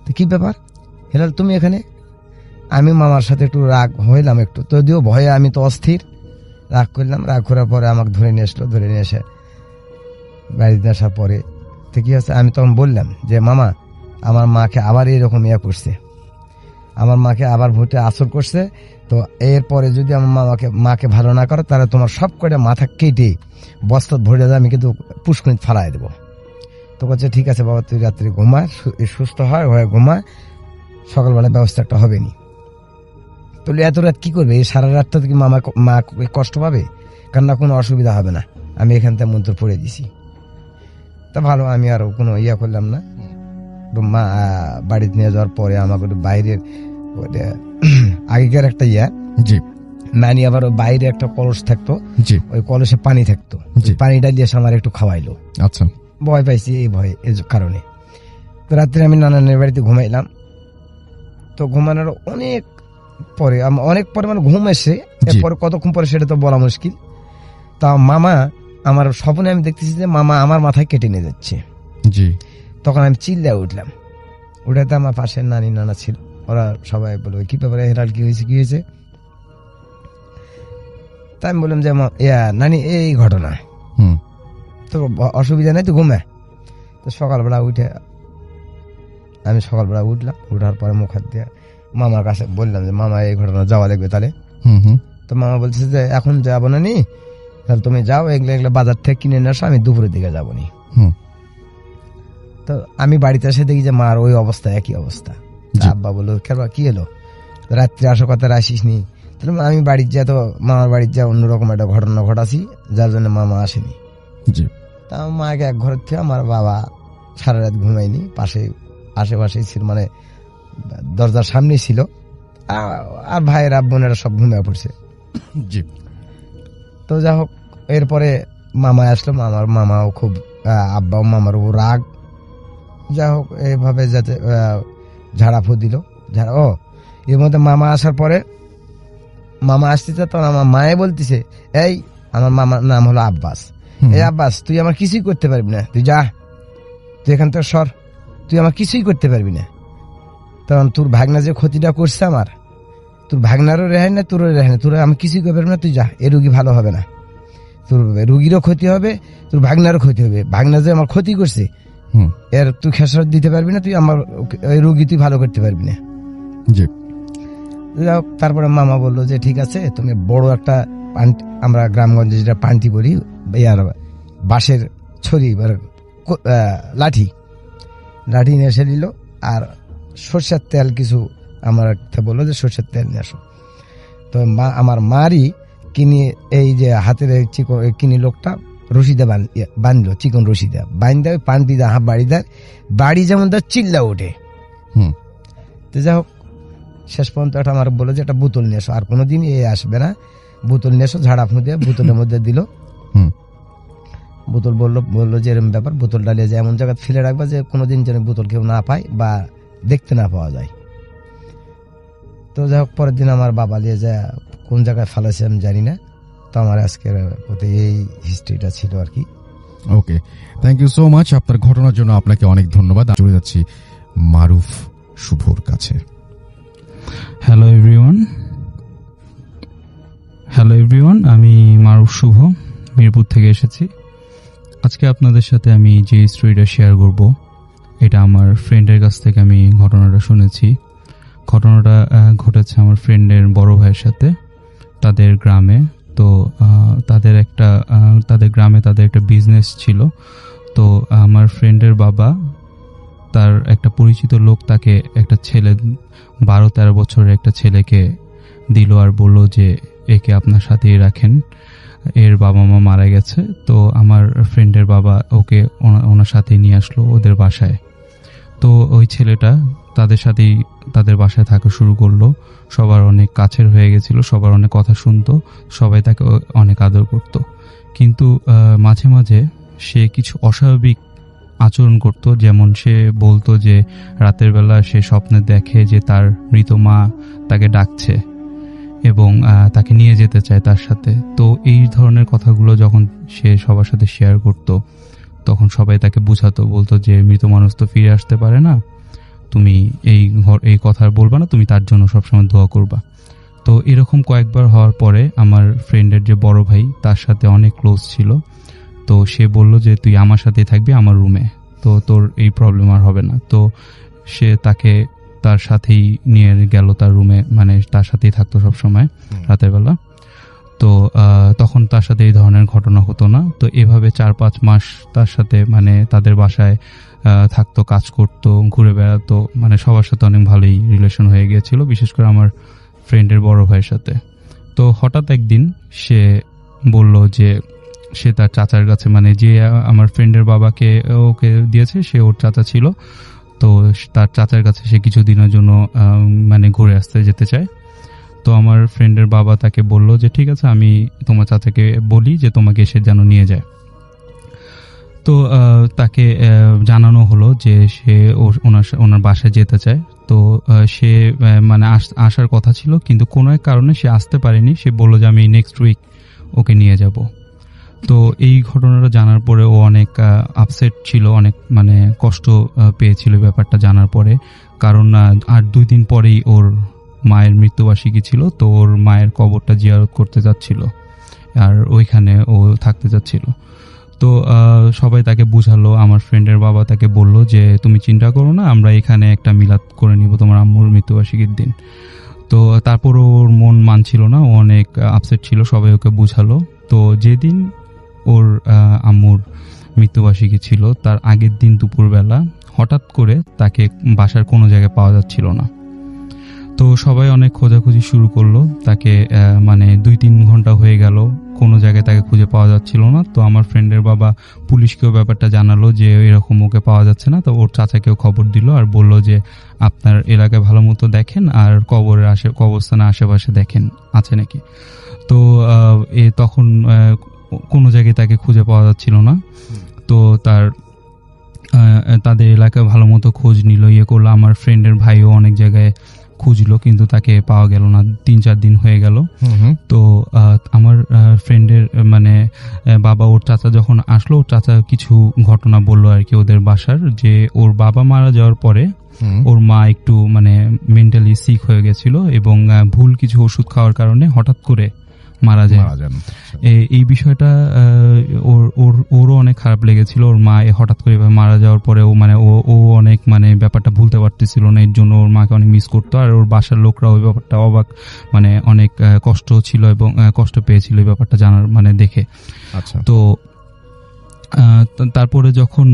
তো কি ব্যাপার হেলাল, তুমি এখানে? আমি মামার সাথে একটু রাগ হইলাম, একটু যদিও ভয়ে আমি তো অস্থির, রাগ করলাম। রাগ করার পরে আমাকে ধরে নিয়ে আসলো, ধরে নিয়ে এসে বাড়িতে আসার পরে তো কি হচ্ছে, আমি তখন বললাম যে মামা, আমার মাকে আবার এরকম ইয়া করছে, আমার মাকে আবার ভূতে আসর করছে। তো এরপরে যদি আমার মাকে ভালো না করে তাহলে তোমার সব কয়টা মাথা কেটে বস্তা ভরে দেয়, আমি কিন্তু পুষ্করিণীতে ফালাই দেবো। তো বলছে ঠিক আছে বাবা, তুই রাত্রি ঘুমা, সুস্থ হয় ঘুমা, সকালবেলা ব্যবস্থা একটা হবে নি। তাহলে এত রাত কি করবে? এই সারা রাতটা কি মা কষ্ট পাবে? কারণ কোনো অসুবিধা হবে না, আমি এখান থেকে মন্ত্র পড়ে দিছি। তা ভালো, আমি আর কোনো করলাম না। মা বাড়িতে নিয়ে যাওয়ার পরে আমাকে বাইরের আগেকার একটা জি নানি আবার বাইরে একটা কলস থাকতো, জি ওই কলসে পানি থাকতো, পানিটা দিয়ে আমার একটু খাওয়াইলো। আচ্ছা, ভয় পাইছি এই ভয়ে, এই কারণে। তো রাত্রে আমি নানানের বাড়িতে ঘুমাইলাম। তো ঘুমানোর অনেক পরে মানে ঘুম এসে, এরপরে কতক্ষণ পরে সেটা তো বলা মুশকিল। তা মামা আমার স্বপ্নে আমি দেখতেছি যে মামা আমার মাথায় কেটে নিয়ে যাচ্ছে। জি তখন আমি চিল্লা উঠলাম। উঠাতে আমার পাশের নানি নানা ছিল, ওরা সবাই বলবে কি ব্যাপারে হেরাল, কি হয়েছে? তাই আমি বললাম যে নানি এই ঘটনা, তো অসুবিধা নেই, তো ঘুমে। তো সকালবেলা উঠলাম, উঠার পরে মুখ হাত দিয়ে মামার কাছে বললাম যে মামা এই ঘটনা যাওয়া লাগবে তাহলে। তো মামা বলছে যে এখন যাবো না নি, তাহলে তুমি যাও, এগুলো বাজার থেকে কিনে নিয়ে আসো, আমি দুপুরের দিকে যাবো নি। তো আমি বাড়িতে এসে দেখি যে মার ওই অবস্থা, একই অবস্থা। আব্বা বললো কেন, কি এলো, রাত্রে আসো, কথা আসিস নি? তাহলে আমি বাড়ির যা, তো মামার বাড়ির যা অন্যরকম একটা ঘটনা ঘটাছি, যার জন্য মামা আসেনি। তা মাকে এক ঘরের থেকে আমার বাবা সারা রাত ঘুমায়নি, আশেপাশে ছিল, মানে দরজার সামনেই ছিল, আর ভাইয়েরা বোনেরা সব ঘুমিয়ে পড়ছে। তো যাই হোক, এরপরে মামা আসলো, মামাও খুব, আব্বাও মামার উপর রাগ। যাই হোক, এইভাবে যাতে ঝাড়া ফু দিল। এর মধ্যে মামা আসার পরে, মামা আসতেছে, তখন আমার মায়ে বলতেছে, এই আমার মামার নাম হলো আব্বাস, এই আব্বাস তুই আমার কিছুই করতে পারবি না, তুই যা, তুই এখান থেকে সর, তুই আমার কিছুই করতে পারবি না। তখন তোর ভাগনা যে ক্ষতিটা করছে আমার, তোর ভাগনারও রেহাই না, তোরও রেহাই না, তোর আমি কিছুই করতে পারবি না, তুই যা, এ রুগী ভালো হবে না, তোর রুগীরও ক্ষতি হবে, তোর ভাগনারও ক্ষতি হবে, ভাগনা যে আমার ক্ষতি করছে এর তুই খেসারত দিতে পারবি না, তুই আমার ওই রুগী তুই ভালো করতে পারবি না। তারপরে মামা বললো যে ঠিক আছে, তুমি বড় একটা আমরা গ্রামগঞ্জে যেটা পান্টি বলি, বাঁশের ছড়ি, লাঠি নিয়ে এসে দিল, আর সর্ষের তেল কিছু আমার বললো যে সর্ষের তেল নিয়ে আসো। তো আমার মারই কিনি, এই যে হাতের কিনি লোকটা রশিদা বাঁধলো, চিকন রশিদা বাঁধা, ওই পান্টি দা বাড়ি যেমন তার চিল্লা ওঠে। তো যাই হোক, শেষ পর্যন্ত একটা আমার বললো যে একটা বোতল নিয়ে এসো, আর কোনোদিন এ আসবে না, বোতল নিয়ে এসো, ঝাড়া ফুঁ দিয়ে বোতলের মধ্যে দিল। বোতল বললো যে এরকম ব্যাপার, বোতল ডালিয়ে যায় এমন জায়গায় ফেলে রাখবা যে কোনোদিন যেন বোতল কেউ না পায় বা দেখতে না পাওয়া যায়। তো যাই হোক, পরের দিন আমার বাবা নিয়ে যায়, কোন জায়গায় ফালাইছে আমি জানি না। তো আমার আজকের এই হিস্ট্রিটা ছিল আর কি। ওকে, থ্যাংক ইউ সো মাচ আপনার ঘটনার জন্য, আপনাকে অনেক ধন্যবাদ। চলে যাচ্ছি মারুফ শুভর কাছে। হ্যালো এভরিওয়ান, আমি মারুফ শুভ, মিরপুর থেকে এসেছি। আজকে আপনাদের সাথে আমি যে স্টোরিটা শেয়ার করব, এটা আমার ফ্রেন্ডের কাছ থেকে আমি ঘটনাটা শুনেছি। ঘটনাটা ঘটেছে আমার ফ্রেন্ডের বড় ভাইয়ের সাথে, তাদের গ্রামে। তো তাদের গ্রামে তাদের একটা বিজনেস ছিল। তো আমার ফ্রেন্ডের বাবা, তার একটা পরিচিত লোক তাকে একটা ছেলে, 12-13 বছরের একটা ছেলেকে দিল, আর বলল যে একে আপনার সাথেই রাখেন, এর বাবা মা মারা গেছে। তো আমার ফ্রেন্ডের বাবা ওকে ওনার সাথে নিয়ে আসলো ওদের বাসায়। তো ওই ছেলেটা তাদের বাসায় থাকা শুরু করলো। সবার অনেক কাছের হয়ে গেছিল, সবার অনেক কথা শুনতো, সবাই তাকে অনেক আদর করত। কিন্তু মাঝে মাঝে সে কিছু অস্বাভাবিক আচরণ করত। যেমন সে বলতো যে রাতের বেলা সে স্বপ্নে দেখে যে তার মৃত মা তাকে ডাকছে এবং তাকে নিয়ে যেতে চায় তার সাথে। তো এই ধরনের কথাগুলো যখন সে সবার সাথে শেয়ার করত, তখন সবাই তাকে বুঝাতো, বলতো যে মৃত মানুষ তো ফিরে আসতে পারে না, তুমি এই কথা বলবা না, তুমি তার জন্য সবসময় দোয়া করবা। তো এরকম কয়েকবার হওয়ার পরে আমার ফ্রেন্ডের যে বড় ভাই, তার সাথে অনেক ক্লোজ ছিল। তো সে বলল যে তুই আমার সাথেই থাকবি আমার রুমে, তো তোর এই প্রবলেম আর হবে না। তো সে তাকে তার সাথেই নিয়ে গেল তার রুমে, মানে তার সাথেই থাকতো সব সময় রাতের বেলা। তো তখন তার সাথে এই ধরনের ঘটনা হতো না। তো এভাবে 4-5 মাস তার সাথে মানে তাদের বাসায় থাকতো, কাজ করতো, ঘুরে বেড়াতো, মানে সবার সাথে অনেক ভালোই রিলেশন হয়ে গিয়েছিল, বিশেষ করে আমার ফ্রেন্ডের বড় ভাইয়ের সাথে। তো হঠাৎ একদিন সে বলল যে সে তার চাচার কাছে, মানে যে আমার ফ্রেন্ডের বাবাকে ওকে দিয়েছে সে ওর চাচা ছিল, তো তার চাচার কাছে সে কিছুদিনের জন্য মানে ঘুরে আসতে যেতে চায়। তো আমার ফ্রেন্ডের বাবা তাকে বলল যে ঠিক আছে, আমি তোমার চাচাকে বলি যে তোমাকে এসে যেন নিয়ে যায়। তো তাকে জানানো হলো যে সে ওনার বাসায় যেতে চায়। তো সে মানে আসার কথা ছিল, কিন্তু কোনো এক কারণে সে আসতে পারেনি। সে বলল যে আমি নেক্সট উইক ওকে নিয়ে যাব। তো এই ঘটনাটা জানার পরে ও অনেক আপসেট ছিল, অনেক মানে কষ্ট পেয়েছিল ব্যাপারটা জানার পরে, কারণ আর 2 দিন পরেই ওর মায়ের মৃত্যুবার্ষিকী ছিল। তো ওর মায়ের কবরটা জিয়ারত করতে যাচ্ছিল, আর ওইখানে ও থাকতে যাচ্ছিল। তো সবাই তাকে বুঝালো, আমার ফ্রেন্ডের বাবা তাকে বলল যে তুমি চিন্তা করো না, আমরা এখানে একটা মিলাদ করে নিব তোমার আম্মুর মৃত্যুবার্ষিকীর দিন। তো তারপর ওর মন মানছিল না, ও অনেক আপসেট ছিল, সবাই ওকে বুঝালো। তো যেদিন ওর আম্মুর মৃত্যুবার্ষিকী ছিল তার আগের দিন দুপুরবেলা হঠাৎ করে তাকে বাসার কোনো জায়গায় পাওয়া যাচ্ছিল না। তো সবাই অনেক খোঁজাখুঁজি শুরু করলো তাকে, মানে 2-3 ঘন্টা হয়ে গেল, কোনো জায়গায় তাকে খুঁজে পাওয়া যাচ্ছিল না। তো আমার ফ্রেন্ডের বাবা পুলিশকেও ব্যাপারটা জানালো যে এরকম ওকে পাওয়া যাচ্ছে না। তো ওর চাচাকেও খবর দিল আর বলল যে আপনার এলাকায় ভালো মতো দেখেন আর কবরস্থানের আশেপাশে দেখেন আছে নাকি। তো তখন কোনো জায়গায় তাকে খুঁজে পাওয়া যাচ্ছিল না। তো তাদের এলাকায় ভালো মতো খোঁজ নিল, ইয়ে করলো। আমার ফ্রেন্ডের ভাইও অনেক জায়গায় খুঁজলো, কিন্তু তাকে পাওয়া গেল না। 3-4 দিন হয়ে গেল। তো আমার ফ্রেন্ডের মানে বাবা, ওর চাচা যখন আসলো, ওর চাচা কিছু ঘটনা বললো আর কি ওদের বাসার, যে ওর বাবা মারা যাওয়ার পরে ওর মা একটু মানে মেন্টালি সিক হয়ে গেছিল এবং ভুল কিছু ওষুধ খাওয়ার কারণে হঠাৎ করে মারা যায়। এই বিষয়টা ওরও অনেক খারাপ লেগেছিল। ওর মা হঠাৎ করে মারা যাওয়ার পরে ও অনেক মানে ব্যাপারটা ভুলতে পারতেছিল না, এর জন্য ওর মাকে অনেক মিস করতো। আর ওর বাসার লোকরা ওই ব্যাপারটা অবাক, মানে অনেক কষ্ট ছিল এবং কষ্ট পেয়েছিল এই ব্যাপারটা জানার মানে দেখে। আচ্ছা। তো তারপরে যখন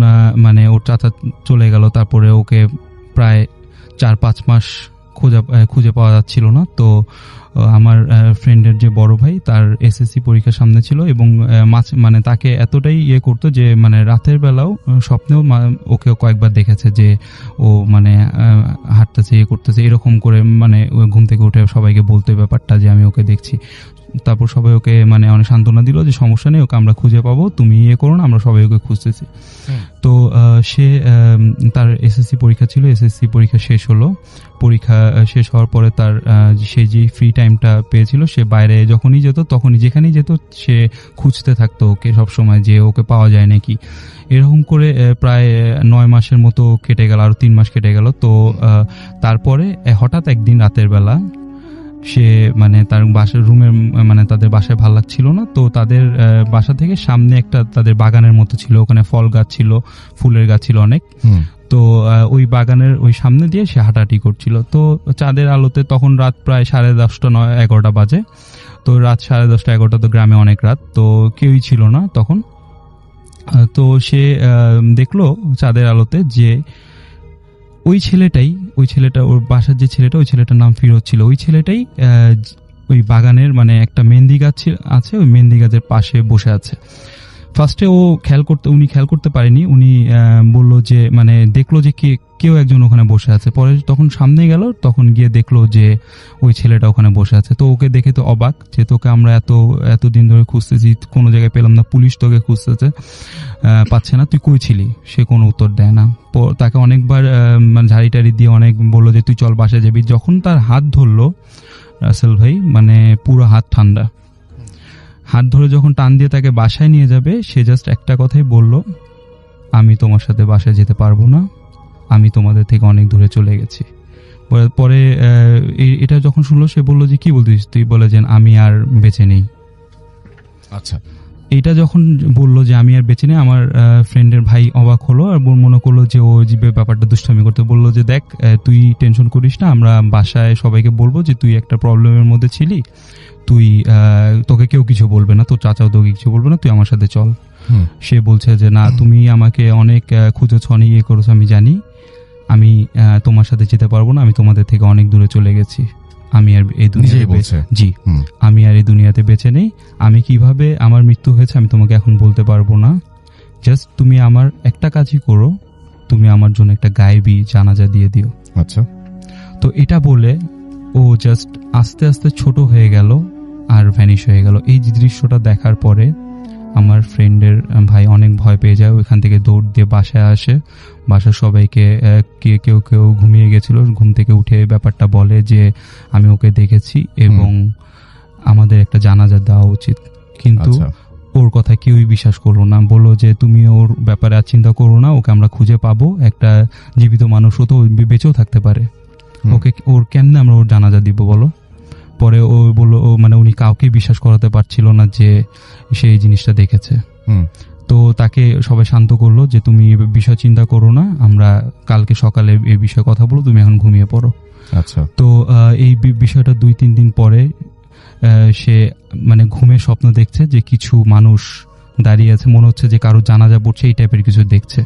মানে ওর চাচা চলে গেল, তারপরে ওকে প্রায় 4-5 মাস খুঁজে পাওয়া যাচ্ছিল না। তো আমার ফ্রেন্ডের যে বড় ভাই, তার এসএসসি পরীক্ষার সামনে ছিল এবং মানে তাকে এতটাই ইয়ে করতো যে মানে রাতের বেলাও স্বপ্নেও ওকে কয়েকবার দেখেছে যে ও মানে হাঁটতেছে, ইয়ে করতেছে, এরকম করে মানে ঘুম থেকে উঠে সবাইকে বলতো ব্যাপারটা যে আমি ওকে দেখছি। তারপর সবাই ওকে মানে অনেক সান্ত্বনা দিল যে সমস্যা নেই, ওকে আমরা খুঁজে পাবো, তুমি ইয়ে করো না, আমরা সবাই ওকে খুঁজতেছি। তো সে তার এসএসসি পরীক্ষা ছিল, এসএসসি পরীক্ষা শেষ হলো। পরীক্ষা শেষ হওয়ার পরে তার সে যে ফ্রি টাইমটা পেয়েছিল, সে বাইরে যখনই যেত তখনই যেখানেই যেত সে খুঁজতে থাকতো ওকে সবসময়, যে ওকে পাওয়া যায় নাকি। এরকম করে প্রায় 9 মাসের মতো কেটে গেল, আরো 3 মাস কেটে গেল। তো তারপরে হঠাৎ একদিন রাতের বেলা সে মানে তার বাসার রুমের মানে তাদের বাসায় ভালো লাগছিল না। তো তাদের বাসা থেকে সামনে একটা তাদের বাগানের মতো ছিল, ওখানে ফল গাছ ছিল, ফুলের গাছ ছিল অনেক। তো ওই বাগানের ওই সামনে দিয়ে সে হাঁটাহাঁটি করছিল। তো চাঁদের আলোতে তখন রাত প্রায় 10:30-11টা বাজে। তো রাত 10:30-11টা তো গ্রামে অনেক রাত, তো কেউই ছিল না তখন। তো সে দেখলো চাঁদের আলোতে যে ওই ছেলেটা ওর বাসার যে ছেলেটা, ওই ছেলেটার নাম ফিরোজ ছিল। ওই ছেলেটাই ওই বাগানের মানে একটা মেহেন্দি গাছ আছে, ওই মেহেন্দি গাছের পাশে বসে আছে। ফার্স্টে উনি খেয়াল করতে পারেনি। উনি বলল যে মানে দেখলো যে কেউ একজন ওখানে বসে আছে। পরে তখন সামনে গেল, তখন গিয়ে দেখলো যে ওই ছেলেটা ওখানে বসে আছে। তো ওকে দেখে তো অবাক, যে তোকে আমরা এতদিন ধরে খুঁজতেছি, কোনো জায়গায় পেলাম না, পুলিশ তোকে খুঁজতেছে, পাচ্ছে না, তুই কই ছিলি? সে কোনো উত্তর দেয় না। তাকে অনেকবার মানে ঝাড়ি টাড়ি দিয়ে অনেক বললো যে তুই চল বাসায় যাবি। যখন তার হাত ধরলো রাসেল ভাই, মানে পুরো হাত ঠান্ডা। হাত ধরে যখন টান দিয়ে তাকে বাসায় নিয়ে যাবে, সে জাস্ট একটা কথাই বলল, আমি তোমার সাথে বাসায় যেতে পারবো না, আমি তোমাদের থেকে অনেক দূরে চলে গেছি। পরে এটা যখন শুনলো, সে বলল যে কি বলতিস তুই? বলে যে আমি আর বেঁচে নেই। আচ্ছা, এটা যখন বললো যে আমি আর বেঁচে নেই, আমার ফ্রেন্ডের ভাই অবাক হলো আর মনে করলো যে ও যে ব্যাপারটা দুষ্টামি করতে, বললো যে দেখ তুই টেনশন করিস না, আমরা বাসায় সবাইকে বলবো যে তুই একটা প্রবলেমের মধ্যে ছিলি, তুই তোকে কেউ কিছু বলবে না, তোর চাচাও তোকে কিছু বলবে না, তুই আমার সাথে চল। সে বলছে যে না, তুমি আমাকে অনেক খুঁজেছ, অনেক ইয়ে করেছো, আমি জানি, আমি তোমার সাথে যেতে পারবো না, আমি তোমাদের থেকে অনেক দূরে চলে গেছি, আমি আর এই দুনিয়াতে জি আমি আর এই দুনিয়াতে বেঁচে নেই, আমি কিভাবে আমার মৃত্যু হয়েছে আমি তোমাকে এখন বলতে পারবো না, জাস্ট তুমি আমার একটা কাজই করো, তুমি আমার জন্য একটা গায়েবী জানাজা দিয়ে দিও। আচ্ছা। তো এটা বলে ও জাস্ট আস্তে আস্তে ছোট হয়ে গেল আর ভ্যানিশ হয়ে গেল। এই দৃশ্যটা দেখার পরে আমার ফ্রেন্ডের ভাই অনেক ভয় পেয়ে যায়, ওইখান থেকে দৌড় দিয়ে বাসায় আসে, বাসার সবাইকে কেউ কেউ ঘুমিয়ে গেছিল, ঘুম থেকে উঠে ব্যাপারটা বলে যে আমি ওকে দেখেছি এবং আমাদের একটা জানাজা দেওয়া উচিত। কিন্তু ওর কথা কেউই বিশ্বাস করলো না, বললো যে তুমি ওর ব্যাপারে আর চিন্তা করো না, ওকে আমরা খুঁজে পাবো, একটা জীবিত মানুষও তো বেঁচেও থাকতে পারে, ওকে ওর কেমনে আমরা ওর জানাজা দিব বলো। পরে ও বললো, মানে উনি কাউকে বিশ্বাস করাতে পারছিল না যে সে এই জিনিসটা দেখেছে। তো তাকে সবাই শান্ত করলো যে তুমি বিষয় চিন্তা করো না, আমরা কালকে সকালে এই বিষয়ে কথা বলবো, তুমি এখন ঘুমিয়ে পড়ো। আচ্ছা। তো এই বিষয়টা 2-3 দিন পরে সে মানে ঘুমে স্বপ্ন দেখছে যে কিছু মানুষ দাঁড়িয়ে আছে, মনে হচ্ছে যে কারো জানাজা পড়ছে, এই টাইপের কিছু দেখছে।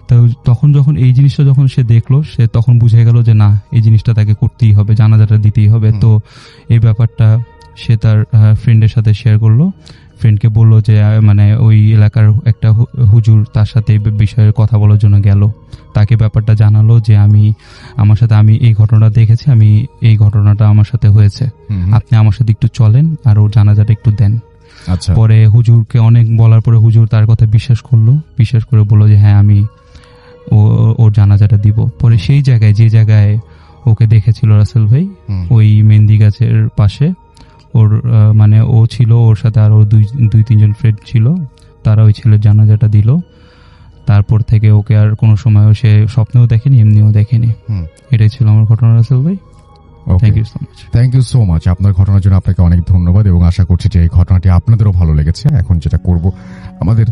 তো তখন যখন এই জিনিসটা যখন সে দেখলো, সে তখন বুঝে গেল যে না, এই জিনিসটা তাকে করতেই হবে, জানাজাটা দিতেই হবে। তো এই ব্যাপারটা সে তার ফ্রেন্ডের সাথে শেয়ার করলো, ফ্রেন্ডকে বললো যে মানে ওই এলাকার একটা হুজুর তার সাথে এই বিষয়ের কথা বলার জন্য গেল, তাকে ব্যাপারটা জানালো যে আমি এই ঘটনাটা দেখেছি, আমি এই ঘটনাটা আমার সাথে হয়েছে, আপনি আমার সাথে একটু চলেন আর ওর জানাজাটা একটু দেন। আচ্ছা। পরে হুজুরকে অনেক বলার পরে হুজুর তার কথা বিশ্বাস করে বললো যে হ্যাঁ আমি ওর জানাজাটা দিব। পরে সেই জায়গায়, যে জায়গায় ওকে দেখেছিল রাসেল ভাই, ওই মেহেন্দি গাছের পাশে ওর মানে ও ছিল, ওর সাথে আরো 2-3 ফ্রেন্ড ছিল, তারা ওই ছেলের জানাজাটা দিল। তারপর থেকে ওকে আর কোনো সময় সে স্বপ্নেও দেখেনি, এমনিও দেখেনি। এটাই ছিল আমার ঘটনা রাসেল ভাই। Thank you so much. আপনার ঘটনার জন্য আপনাকে অনেক ধন্যবাদ এবং আশা করছি যে এই ঘটনাটি আপনাদেরও ভালো লেগেছে। এখন যেটা করব, আমাদের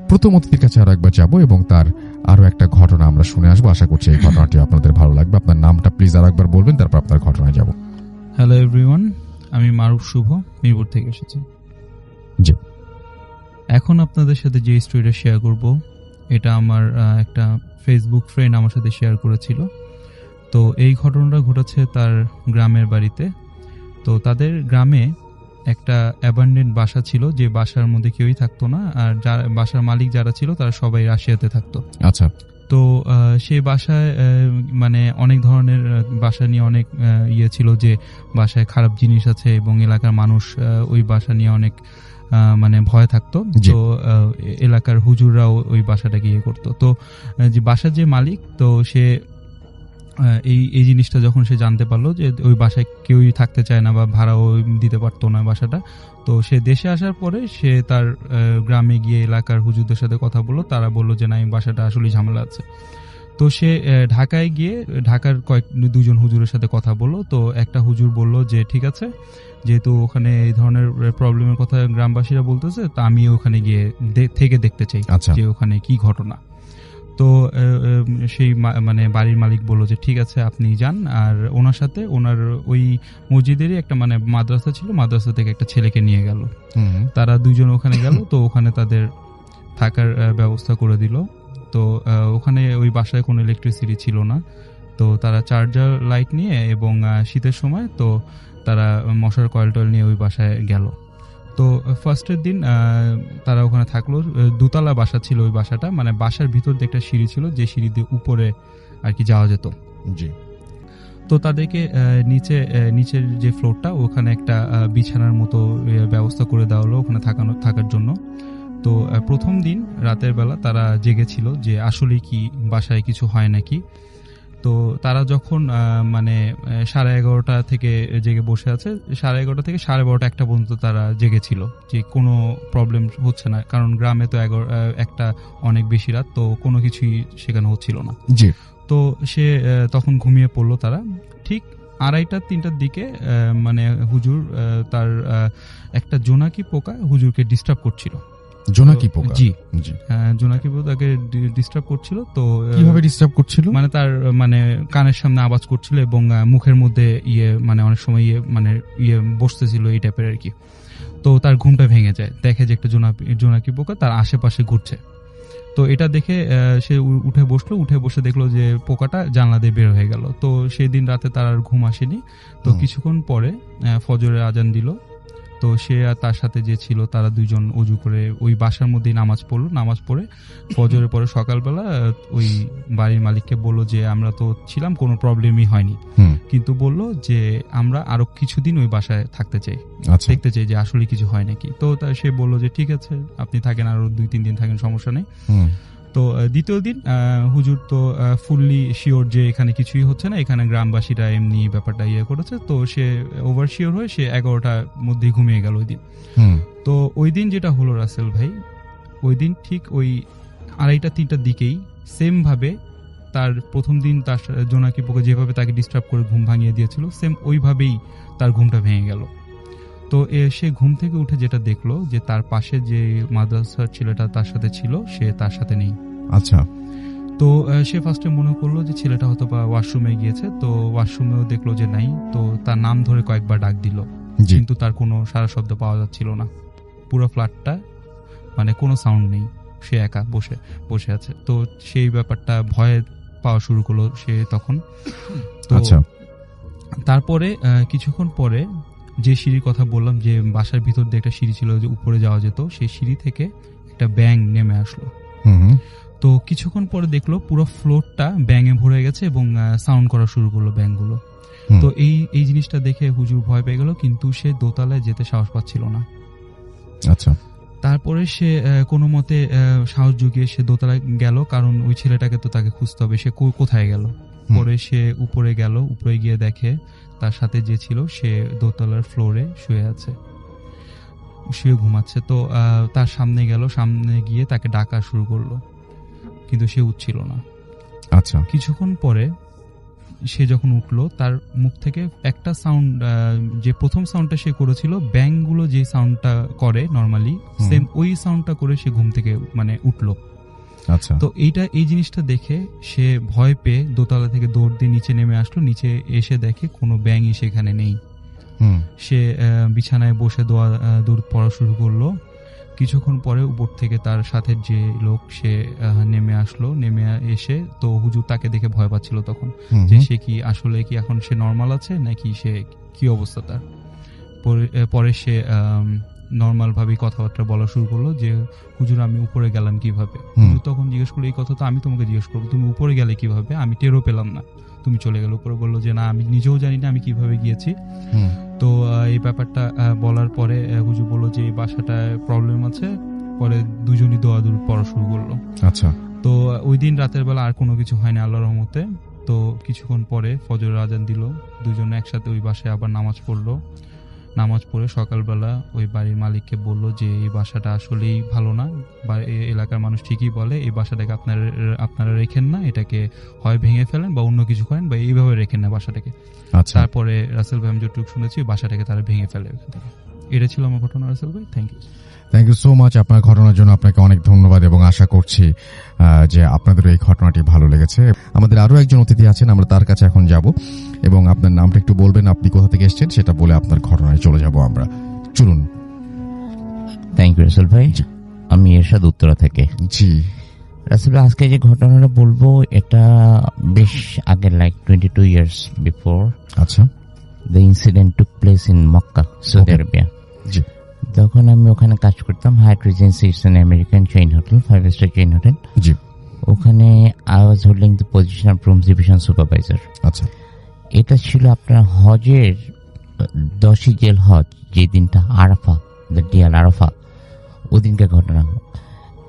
প্রথম অতিথির কাছে আরো একবার যাব এবং তার আরো একটা ঘটনা আমরা শুনে আসবো। আশা করছি এই ঘটনাটি আপনাদের ভালো লাগবে। আপনার নামটা প্লিজ আরো একবার বলবেন, তারপর আপনার ঘটনায় যাব। হ্যালো এভরিওয়ান, আমি মারুফ শুভ, মিরপুর থেকে এসেছি। জি। এখন আপনাদের সাথে যে স্টোরিটা শেয়ার করব, এটা আমার একটা ফেসবুক ফ্রেন্ড আমার সাথে শেয়ার করেছিল। তো এই ঘটনাটা ঘটেছে তার গ্রামের বাড়িতে। তো তাদের গ্রামে একটা অ্যাবান্ডেন্ট বাসা ছিল, যে বাসার মধ্যে কেউই থাকতো না, আর বাসার মালিক যারা ছিল তারা সবাই রাশিয়াতে থাকতো। আচ্ছা। তো সেই বাসায় মানে অনেক ধরনের বাসা নিয়ে অনেক ইয়ে ছিল, যে বাসায় খারাপ জিনিস আছে এবং এলাকার মানুষ ওই বাসা নিয়ে অনেক মানে ভয় থাকতো। তো এলাকার হুজুররাও ওই বাসাটাকে ইয়ে করতো। তো যে বাসার যে মালিক, তো সে এই জিনিসটা যখন সে জানতে পারলো যে ওই বাসায় কেউই থাকতে চায় না বা ভাড়াও দিতে পারতো না বাসাটা, তো সে দেশে আসার পরে সে তার গ্রামে গিয়ে এলাকার হুজুরদের সাথে কথা বললো। তারা বললো যে না, এই বাসাটা আসলে ঝামেলা আছে। তো সে ঢাকায় গিয়ে ঢাকার 2জন হুজুরের সাথে কথা বললো। তো একটা হুজুর বলল যে ঠিক আছে, যেহেতু ওখানে এই ধরনের প্রবলেমের কথা গ্রামবাসীরা বলতেছে, তো আমি ওখানে গিয়ে থেকে দেখতে চাই যে ওখানে কি ঘটনা। তো সেই মানে বাড়ির মালিক বলল যে ঠিক আছে, আপনি যান। আর ওনার সাথে ওনার ওই মসজিদেরই একটা মানে মাদ্রাসা ছিল, মাদ্রাসা থেকে একটা ছেলেকে নিয়ে গেল। তারা 2জন ওখানে গেল। তো ওখানে তাদের থাকার ব্যবস্থা করে দিল। তো ওখানে ওই বাসায় কোনো ইলেকট্রিসিটি ছিল না। তো তারা চার্জার লাইট নিয়ে এবং শীতের সময় তো তারা মশার কয়েল টয়েল নিয়ে ওই বাসায় গেল। তো ফার্স্টের দিন তারা ওখানে থাকলো। 2তলা বাসা ছিল ওই বাসাটা, মানে বাসার ভিতর দিয়ে একটা সিঁড়ি ছিল, যে সিঁড়ি দিয়ে উপরে আর কি যাওয়া যেত। জি। তো তাদেরকে নিচের যে ফ্লোরটা, ওখানে একটা বিছানার মতো ব্যবস্থা করে দেওয়া হলো ওখানে থাকার জন্য। তো প্রথম দিন রাতের বেলা তারা জেগেছিল যে আসলে কি বাসায় কিছু হয় নাকি। তো তারা যখন মানে 11:30 থেকে জেগে বসে আছে, 11:30 থেকে 12:30 1টা পর্যন্ত তারা জেগেছিল যে কোনো প্রবলেম হচ্ছে না, কারণ গ্রামে তো 1টা অনেক বেশি রাত, তো কোনো কিছুই সেখানে হচ্ছিল না। জি। তো সে তখন ঘুমিয়ে পড়লো। তারা ঠিক 2:30-3টার দিকে মানে হুজুর তার একটা জোনাকি পোকা হুজুরকে ডিস্টার্ব করছিল। জোনাকি পোকা? জি, জি। জোনাকি পোকা তাকে ডিস্টার্ব করছিল। তো কিভাবে ডিস্টার্ব করছিল? মানে তার মানে কানের সামনে আওয়াজ করছিল এবং মুখের মধ্যে মানে অনেক সময় বসতেছিল এই টাইপের আর কি। তো তার ঘুমটা ভেঙে যায়, দেখে যে একটা জোনাকি পোকা তার আশেপাশে ঘুরছে। তো এটা দেখে সে উঠে বসে দেখলো যে পোকাটা জানলা দিয়ে বের হয়ে গেল। তো সেই দিন রাতে তার আর ঘুম আসেনি। তো কিছুক্ষণ পরে ফজরের আজান দিল। তো সে আর তার সাথে যে ছিল তারা দুইজন অজু করে ওই বাসার মধ্যেই নামাজ পড়লো। নামাজ পড়ে ফজরের পরে সকালবেলা ওই বাড়ির মালিককে বললো যে আমরা তো ছিলাম, কোনো প্রবলেমই হয়নি, কিন্তু বললো যে আমরা আরো কিছুদিন ওই বাসায় থাকতে চাই, দেখতে চাই যে আসলে কিছু হয় নাকি। তো সে বললো যে ঠিক আছে আপনি থাকেন, আরো 2-3 দিন থাকেন, সমস্যা নেই। তো দ্বিতীয় দিন হুজুর তো ফুললি শিওর যে এখানে কিছুই হচ্ছে না, এখানে গ্রামবাসীরা এমনি ব্যাপারটা করেছে। তো সে ওভার শিওর হয়ে সে 11টার মধ্যে ঘুমিয়ে গেল ওই দিন। তো ওই দিন যেটা হলো রাসেল ভাই, ওই দিন ঠিক ওই 2:30-3টার দিকেই সেম ভাবে তার প্রথম দিন তার জোনাকি পোকা যেভাবে তাকে ডিস্টার্ব করে ঘুম ভাঙিয়ে দিয়েছিল, সেম ওইভাবেই তার ঘুমটা ভেঙে গেল। তো সে ঘুম থেকে উঠে যেটা দেখলো যে তার পাশে যে মাদ্রাসার ছেলেটা তার সাথে ছিল সে তার সাথে নেই। আচ্ছা। তো সে ফার্স্টে মনে করলো যে ছেলেটা হয়তো বা ওয়াশরুমে গিয়েছে। তো ওয়াশরুমেও দেখলো যে নাই। তো তার নাম ধরে কয়েকবার ডাক দিল, কিন্তু তার কোনো সারা শব্দ পাওয়া যাচ্ছিল না। পুরো ফ্ল্যাটটা মানে কোনো সাউন্ড নেই, সে একা বসে আছে। তো সেই ব্যাপারটা ভয়ে পাওয়া শুরু করলো সে তখন। তো তারপরে কিছুক্ষণ পরে যে সিঁড়ির কথা বললাম যে বাসার ভিতর দিয়ে একটা সিঁড়ি ছিল যে উপরে যাওয়া যেত, সেই সিঁড়ি থেকে একটা ব্যাঙ নেমে আসলো। তো কিছুক্ষণ পরে দেখলো পুরো ফ্লোরটা ব্যাঙে ভরে গেছে এবং সাউন্ড করা শুরু করলো ব্যাঙগুলো। তো এই জিনিসটা দেখে হুজুর ভয় পেয়ে গেল, কিন্তু সে দোতলায় যেতে সাহস পাচ্ছিল না। আচ্ছা। তারপরে সে কোনো মতে সাহস জুগিয়ে সে দোতলায় গেল, কারণ ওই ছেলেটাকে তো তাকে খুঁজতে হবে, সে কোথায় গেল। পরে সে উপরে গেল, উপরে গিয়ে দেখে তার সাথে যে ছিল সে দোতলার ফ্লোরে শুয়ে ঘুমাচ্ছে। তো তার সামনে গিয়ে তাকে ডাকা শুরু করলো, কিন্তু সে উঠছিল না। আচ্ছা। কিছুক্ষণ পরে সে যখন উঠলো, তার মুখ থেকে একটা সাউন্ড, যে প্রথম সাউন্ডটা সে করেছিল ব্যাঙগুলো যে সাউন্ডটা করে নরমালি, সেম ওই সাউন্ডটা করে সে ঘুম থেকে মানে উঠলো। আচ্ছা। তো এই জিনিসটা দেখে সে ভয় পেয়ে দোতলা থেকে দৌড় দিয়ে নিচে নেমে আসলো। নিচে এসে দেখে কোনো ব্যাঙই সেখানে নেই। সে বিছানায় বসে দৌড় পড়া শুরু করলো। কিছুক্ষণ পরে উপর থেকে তার সাথে যে লোক সে নেমে আসলো। নেমে এসে তো হুজুর তাকে দেখে ভয় পাচ্ছিল তখন, যে সে কি আসলে কি এখন সে নর্মাল আছে নাকি সে কি অবস্থা তার। পরে সে নর্মাল ভাবে কথাবার্তা বলা শুরু করলো যে হুজুর আমি উপরে গেলাম কিভাবে। হুজুর তখন জিজ্ঞেস করলো এই কথা তো আমি তোমাকে জিজ্ঞেস করবো, তুমি উপরে গেলে কিভাবে, আমি টেরও পেলাম না, তুমি চলে গেলে উপরে। বললো যে না আমি নিজেও জানি না আমি কিভাবে গিয়েছি। তো এই ব্যাপারটা বলার পরে হুজুর বললো যে এই বাসাটায় প্রবলেম আছে। পরে দুজনই দোয়া দূর পড়া শুরু করলো। আচ্ছা। তো ওই দিন রাতের বেলা আর কোনো কিছু হয়নি আল্লাহর রহমতে। তো কিছুক্ষণ পরে ফজরের আজান দিল, দুজনে একসাথে ওই বাসায় আবার নামাজ পড়লো। নামাজ পড়ে সকালবেলা ওই বাড়ির মালিককে বলল যে এই বাসাটা আসলেই ভালো না, বা এলাকার মানুষ ঠিকই বলে এই বাসাটাকে আপনারা রেখেন না, এটাকে হয় ভেঙে ফেলেন বা অন্য কিছু করেন বা এইভাবে রেখেন না বাসাটাকে। আচ্ছা। তারপরে রাসেল ভাই আমি যতটুকু শুনেছি বাসাটাকে তারা ভেঙে ফেলে। এটা ছিল আমার ঘটনা রাসেল ভাই। থ্যাংক ইউ সো মাচ আপনার ঘটনার জন্য। আপনাকে অনেক ধন্যবাদ এবং আশা করছি যে আপনাদের এই ঘটনাটি ভালো লেগেছে। আমাদের আরো একজন অতিথি আছেন, আমরা তার কাছে এখন যাব এবং আপনার নামটা একটু বলবেন, আপনি কোথা থেকে এসেছেন সেটা বলে আপনার ঘটনায় চলে যাব আমরা। চলুন। থ্যাংক ইউ রাসেল ভাই। আমি এরশাদ উত্তরা থেকে। জি রাসেল ভাই, আজকে যে ঘটনাটা বলবো এটা বেশ আগে, লাইক 22 years বিফোর। আচ্ছা। The incident took place in Mecca, Saudi Arabia. জি। তখন আমি ওখানে কাজ করতাম, Hyatt Regency, it's an American chain hotel, 5-star chain hotel. জি। ওখানে I was holding the position of room division supervisor. আচ্ছা। এটা ছিল আপনার হজের 10ই জেল হজ, যে দিনটা আরাফা, দ্য ডে আল আরাফা, ওই দিনকার ঘটনা।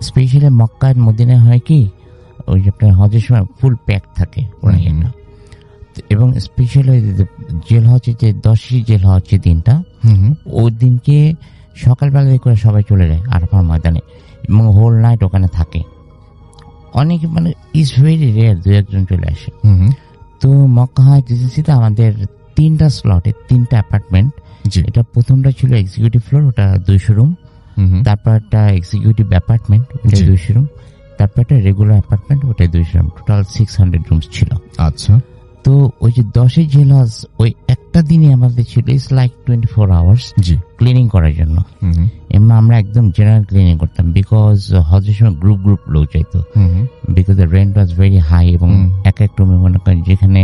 স্পেশালি মক্কার মদিনায় হয় কি, ওই যে আপনার হজের সময় ফুল প্যাক থাকে এবং স্পেশালি জেল হজের যে 10ই জেল হজ যে দিনটা, ওই দিনকে সকালবেলা করে সবাই চলে যায় আরাফার ময়দানে এবং হোল নাইট ওখানে থাকে। অনেক মানে ইজ ভেরি রেয়ার, 2-1 চলে আসে। তো মক্কা হায়াত রিজেন্সিতে আমাদের 3টা স্লটে 3টা অ্যাপার্টমেন্ট। এটা প্রথমটা ছিল এক্সিকিউটিভ ফ্লোর, ওটা 200 রুম। তারপর একটা এক্সিকিউটিভ অ্যাপার্টমেন্ট, ওটা জি। 200 রুম, তারপর একটা রেগুলার অ্যাপার্টমেন্ট, ওটা 200 রুম, টোটাল 600 রুমস ছিল। আচ্ছা। তো ওই যে 10 জেল হাউস, ওই একটা দিনে আমাদের ছিল it's like 24 hours G. Cleaning করার জন্য। এমনি আমরা একদম জেনারেল ক্লিনিং করতাম, বিকজ হজের সময় গ্রুপ লোক চাইতো, because the rent was very high. এবং এক এক রুমে মনে করেন যেখানে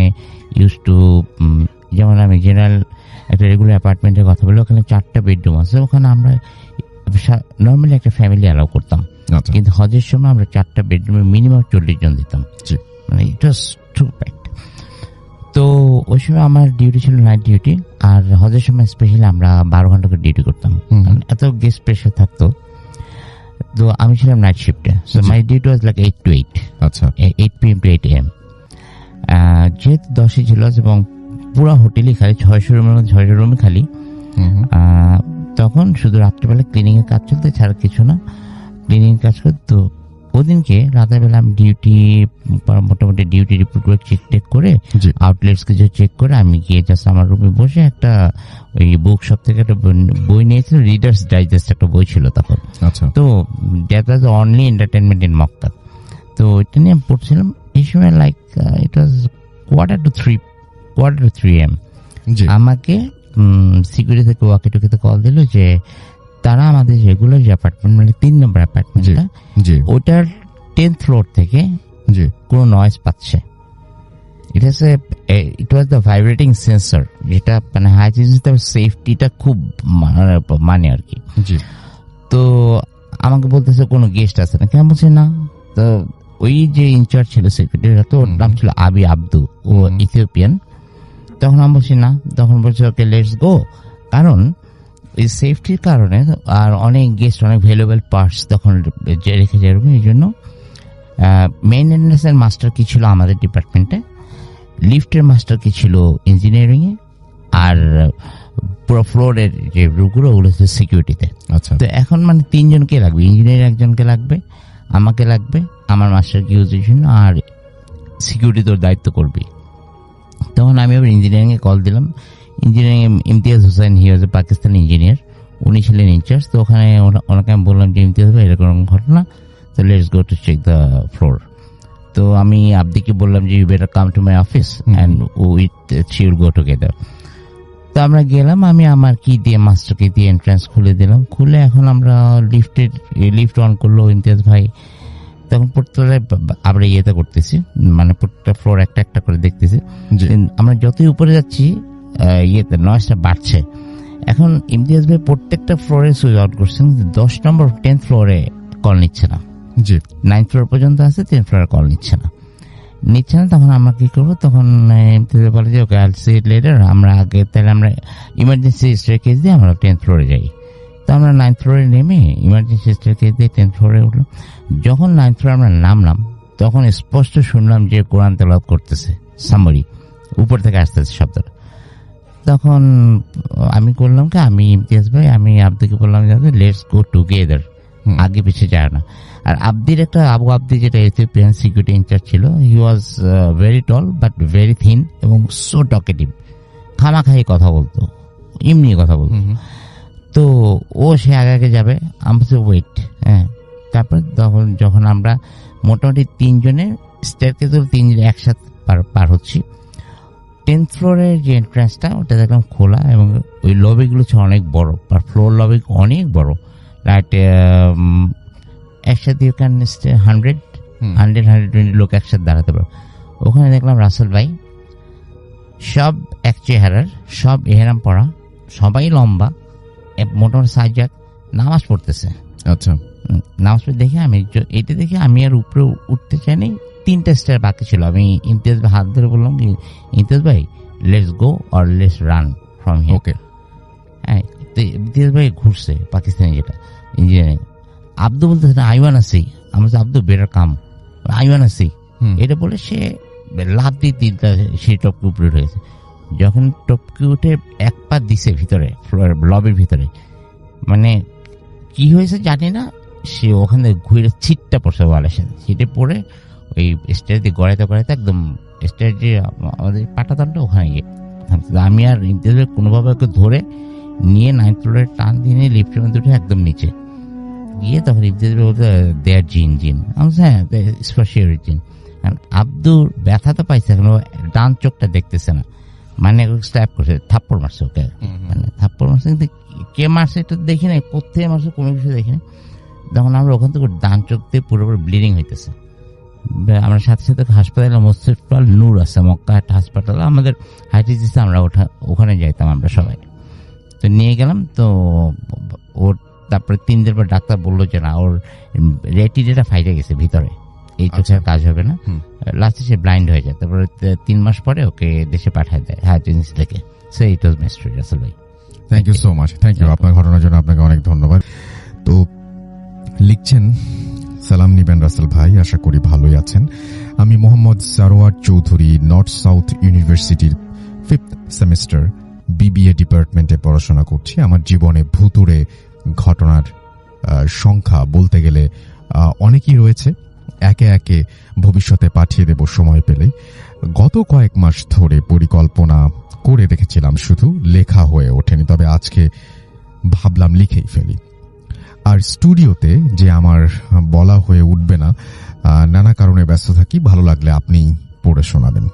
ইউজ টু, যেমন আমি জেনারেল একটা রেগুলার অ্যাপার্টমেন্টের কথা বলি, ওখানে 4টা বেডরুম আছে, ওখানে আমরা নর্মালি একটা ফ্যামিলি অ্যালাউ করতাম, আচ্ছা। কিন্তু হজের সময় আমরা 4টা বেডরুমে মিনিমাম 40 জন দিতাম। জি। মানে ইট ওয়াজ টু প্যাকড। তো ওই সময় আমার ডিউটি ছিল নাইট ডিউটি, আর হজের সময় স্পেশালি আমরা 12 ঘন্টা করে ডিউটি করতাম, কারণ এত গেস্ট প্রেশার থাকতো। তো আমি ছিলাম নাইট শিফটে, so my duty was like 8 to 8, আচ্ছা। 8 PM to 8 AM। যেহেতু 10 ছিল এবং পুরো হোটেলই খালি, 600 রুমের মধ্যে 600 রুমই খালি, তখন শুধু রাত্রিবেলা ক্লিনিং এর কাজ চলতে, ছাড়া কিছু না, ক্লিনিং এর কাজ করতো। ওদিনকে রাতের বেলা আমি মোটামুটি ডিউটি রিপোর্ট করে চেক করে, জি। আউটলেটস কিছু চেক করে আমি গিয়ে জাস্ট আমার রুমে বসে একটা ওই বুক শপ থেকে একটা বই নিয়েছিল, রিডার্স ডাইজেস্ট একটা বই ছিল তখন। আচ্ছা। তো that was only entertainment in Mecca. তো ওইটা নিয়ে আমি পড়ছিলাম। এই সময় like it was quarter to 3 AM জি। আমাকে সিকিউরিটি থেকে ওয়াকিটকিতে কল দিল যে তারা আমাদের রেগুলার যে অ্যাপার্টমেন্ট, মানে 3 নম্বর অ্যাপার্টমেন্টটা, জি। ওটার 10th ফ্লোর থেকে জি। কোনো নয়েজ পাচ্ছে। ইট ওয়াজ দ্য ভাইব্রেটিং সেন্সর, যেটা মানে হাইজিন সেফটিটা খুব মানে আর কি। জি। তো আমাকে বলতেছে কোনো গেস্ট আছে না, কেন বলছে না। তো ওই যে ইনচার্জ ছিল সেক্রেটারি, তো ওর নাম ছিল আবি আব্দু, ও ইথিওপিয়ান। তখন আমি বলছি না, তখন বলছে ওকে লেটস গো, কারণ এই সেফটির কারণে আর অনেক গেস্ট, অনেক ভ্যালুয়েবল পার্টস তখন রেখে যায় রুমে। এই জন্য মেইনটেনেন্স এর মাস্টার কি ছিল আমাদের ডিপার্টমেন্টে, লিফটের মাস্টার কি ছিল ইঞ্জিনিয়ারিং এ, আর পুরো ফ্লোরের যে রুমগুলো ওগুলো ছিল সিকিউরিটিতে। আচ্ছা। তো এখন মানে 3 জনকে লাগবে, ইঞ্জিনিয়ার একজনকে লাগবে, আমাকে লাগবে, আমার মাস্টারকে ইউজের জন্য, আর সিকিউরিটি তোর দায়িত্ব করবি। তখন আমি আবার ইঞ্জিনিয়ারিং এ কল দিলাম। ইঞ্জিনিয়ারিং ইমতিয়াজ হোসেন, হি ওয়াজ এ পাকিস্তানি ইঞ্জিনিয়ার, উনি ছিলেন ইনচার্জ। তো ওখানে ওনাকে আমি বললাম যে ইমতিয়াজ ভাই এরকম ঘটনা, তো let's go to check the floor. তো আমি আব্দিকে বললাম যে you better come to my office and with she will go together. তো আমরা গেলাম, আমি আমার কি দিয়ে মাস্টারকে দিয়ে এন্ট্রান্স খুলে দিলাম, খুলে এখন আমরা লিফট অন করলো ইমতিয়াজ ভাই। তখন প্রত্যেকটা আমরা ইয়েতে করতেছি, মানে প্রত্যেকটা ফ্লোর একটা একটা করে দেখতেছি। আমরা যতই উপরে যাচ্ছি ইয়েতে নয়েজটা বাড়ছে। এখন ইমতিয়াজ ভাই প্রত্যেকটা ফ্লোরে সুইচ আউট করছেন, 10 নম্বর 10th ফ্লোরে কল নিচ্ছে না, জি। 9th ফ্লোর পর্যন্ত আছে, 10th ফ্লোরে কল নিচ্ছে না। তখন আমরা কি করবো, তখন ইমতিয়াজ বলে যে ওকে আইল সি ইট লেটার, আমরা আগে তাহলে আমরা ইমার্জেন্সি স্টেয়ারকেস দিয়ে আমরা 10th ফ্লোরে যাই। তো আমরা 9th ফ্লোরে নেমে ইমার্জেন্সি স্টেয়ারকেস দিয়ে 10th ফ্লোরে উঠলো। যখন 9th ফ্লোরে আমরা নামলাম, তখন স্পষ্ট শুনলাম যে কোরআন তেলাওয়াত করতেছে সামরি, উপর থেকে আসতেছে শব্দটা। তখন আমি করলাম কি, আমি ইমতিয়াজ ভাই, আমি আব্দুকে বললাম যে লেটস গো টুগেদার, আগে পিছিয়ে যায় না। আর আব্দির একটা আবু আব্দি, যেটা ইথিওপিয়ান সিকিউরিটি ইনচার্জ ছিল, he was very tall but very thin এবং সো টকেটিভ, খামাখাই কথা বলতো, এমনি কথা বলতো। তো ও সে আগে যাবে, আমি ওয়েট। হ্যাঁ, তারপর যখন আমরা মোটামুটি 3 জনে স্টেয়ারকেস 3 জনে একসাথে পার হচ্ছি, 10th ফ্লোরের যে এন্ট্রান্সটা ওটা দেখলাম খোলা, এবং ওই লবিগুলো ছিল অনেক বড়, আর ফ্লোর লবি অনেক বড়, রাইট একসাথে 120 লোক একসাথে দাঁড়াতে পারো। ওখানে দেখলাম রাসেল ভাই, সব এক চেহারার, সব এহেরাম পড়া, সবাই লম্বা, মোটামুটি সাইজাক, নামাজ পড়তেছে। আচ্ছা। নামাজ পড়ে দেখে এটা দেখে আমি আর উপরে উঠতে চাইনি, 3টা স্টেয়ার বাকি ছিল। আমি ইমতিয়াজ ভাই হাত ধরে বললাম কি, ইমতিয়াজ ভাই let's go or let's run from here. Okay. হ্যাঁ, ইমতিয়াজ ভাই ঘুরছে পাকিস্তানি, যেটা ইঞ্জিনিয়ারিং। আব্দু বলতেছে না, আই ওয়ান্না সি। আমি Abdu better come, I wanna see. এটা বলে সে লাভ দিয়ে 3টা সেই টপকে উপরে উঠে গেছে। যখন টপকে উঠে এক পা দিছে ভিতরে, লবির ভিতরে, মানে কি হয়েছে জানি না, সে ওখান থেকে ঘুরে ছিটটা পড়ছে ওয়ালের সাথে, ছিটে পড়ে ওই স্টেজ দিয়ে গড়াইতে একদম স্টেজ যে আমাদের পাটাতনটা ওখানে গিয়ে। আমি আর ইমতিয়াজ কোনোভাবে ওকে ধরে নিয়ে 9th ফ্লোরে টান দিয়ে লিফটের মধ্যে উঠে একদম নিচে। গিয়ে তখন ইফতেজিল বলতে দেয়ার জিন আমি হ্যাঁ স্পর্শীয় জিন। আব্দুর ব্যথা তো পাইছে, এখন ডান চোখটা দেখতেছে না, মানে স্ট্যাপ করছে, থাপ্পড় মারছে ওকে, মানে থাপ্পড় মারছে, কিন্তু কে মারছে এটা দেখি নাই, কোথায় মারছে কোনো কিছু দেখি নাই। তখন আমরা ওখান থেকে ডান চোখ দিয়ে পুরোপুরি ব্লিডিং হইতেছে। আমরা সাথে সাথে হাসপাতালে মোস্তফাল নূর আছে, মক্কা একটা হাসপাতাল, আমাদের হাইটিস দিচ্ছে, আমরা ওখানে যাইতাম আমরা সবাই। তো নিয়ে গেলাম, তো ওর তারপরে 3 দিন পর ডাক্তার বললো যে না, ওর রেটিনাটা ফাইটে গেছে ভিতরে, এই চোখে আর কাজ হবে না, লাস্টে সে ব্লাইন্ড হয়ে যায়। তারপরে 3 মাস পরে ওকে দেশে পাঠায় দেয় হাইটিস থেকে। So it was my story Rasel ভাই। Thank you so much, thank you আপনার ঘটনার জন্য, আপনাকে অনেক ধন্যবাদ। তো লিখছেন, সালাম নিবেন রাসেল ভাই, আশা করি ভালোই আছেন। আমি মোহাম্মদ সারোয়ার চৌধুরী, নর্থ সাউথ ইউনিভার্সিটির 5th সেমিস্টার বিবিএ ডিপার্টমেন্টে পড়াশোনা করছি। আমার জীবনে ভুতুড়ে ঘটনার সংখ্যা বলতে গেলে অনেকই রয়েছে, একে একে ভবিষ্যতে পাঠিয়ে দেব সময় পেলেই। গত কয়েক মাস ধরে পরিকল্পনা করে রেখেছিলাম, শুধু লেখা হয়ে ওঠেনি, তবে আজকে ভাবলাম লিখেই ফেলি। আর স্টুডিওতে যে আমার বলা হয়ে উঠবে না, নানা কারণে ব্যস্ত থাকি, ভালো লাগলে আপনি পড়ে শোনাবেন।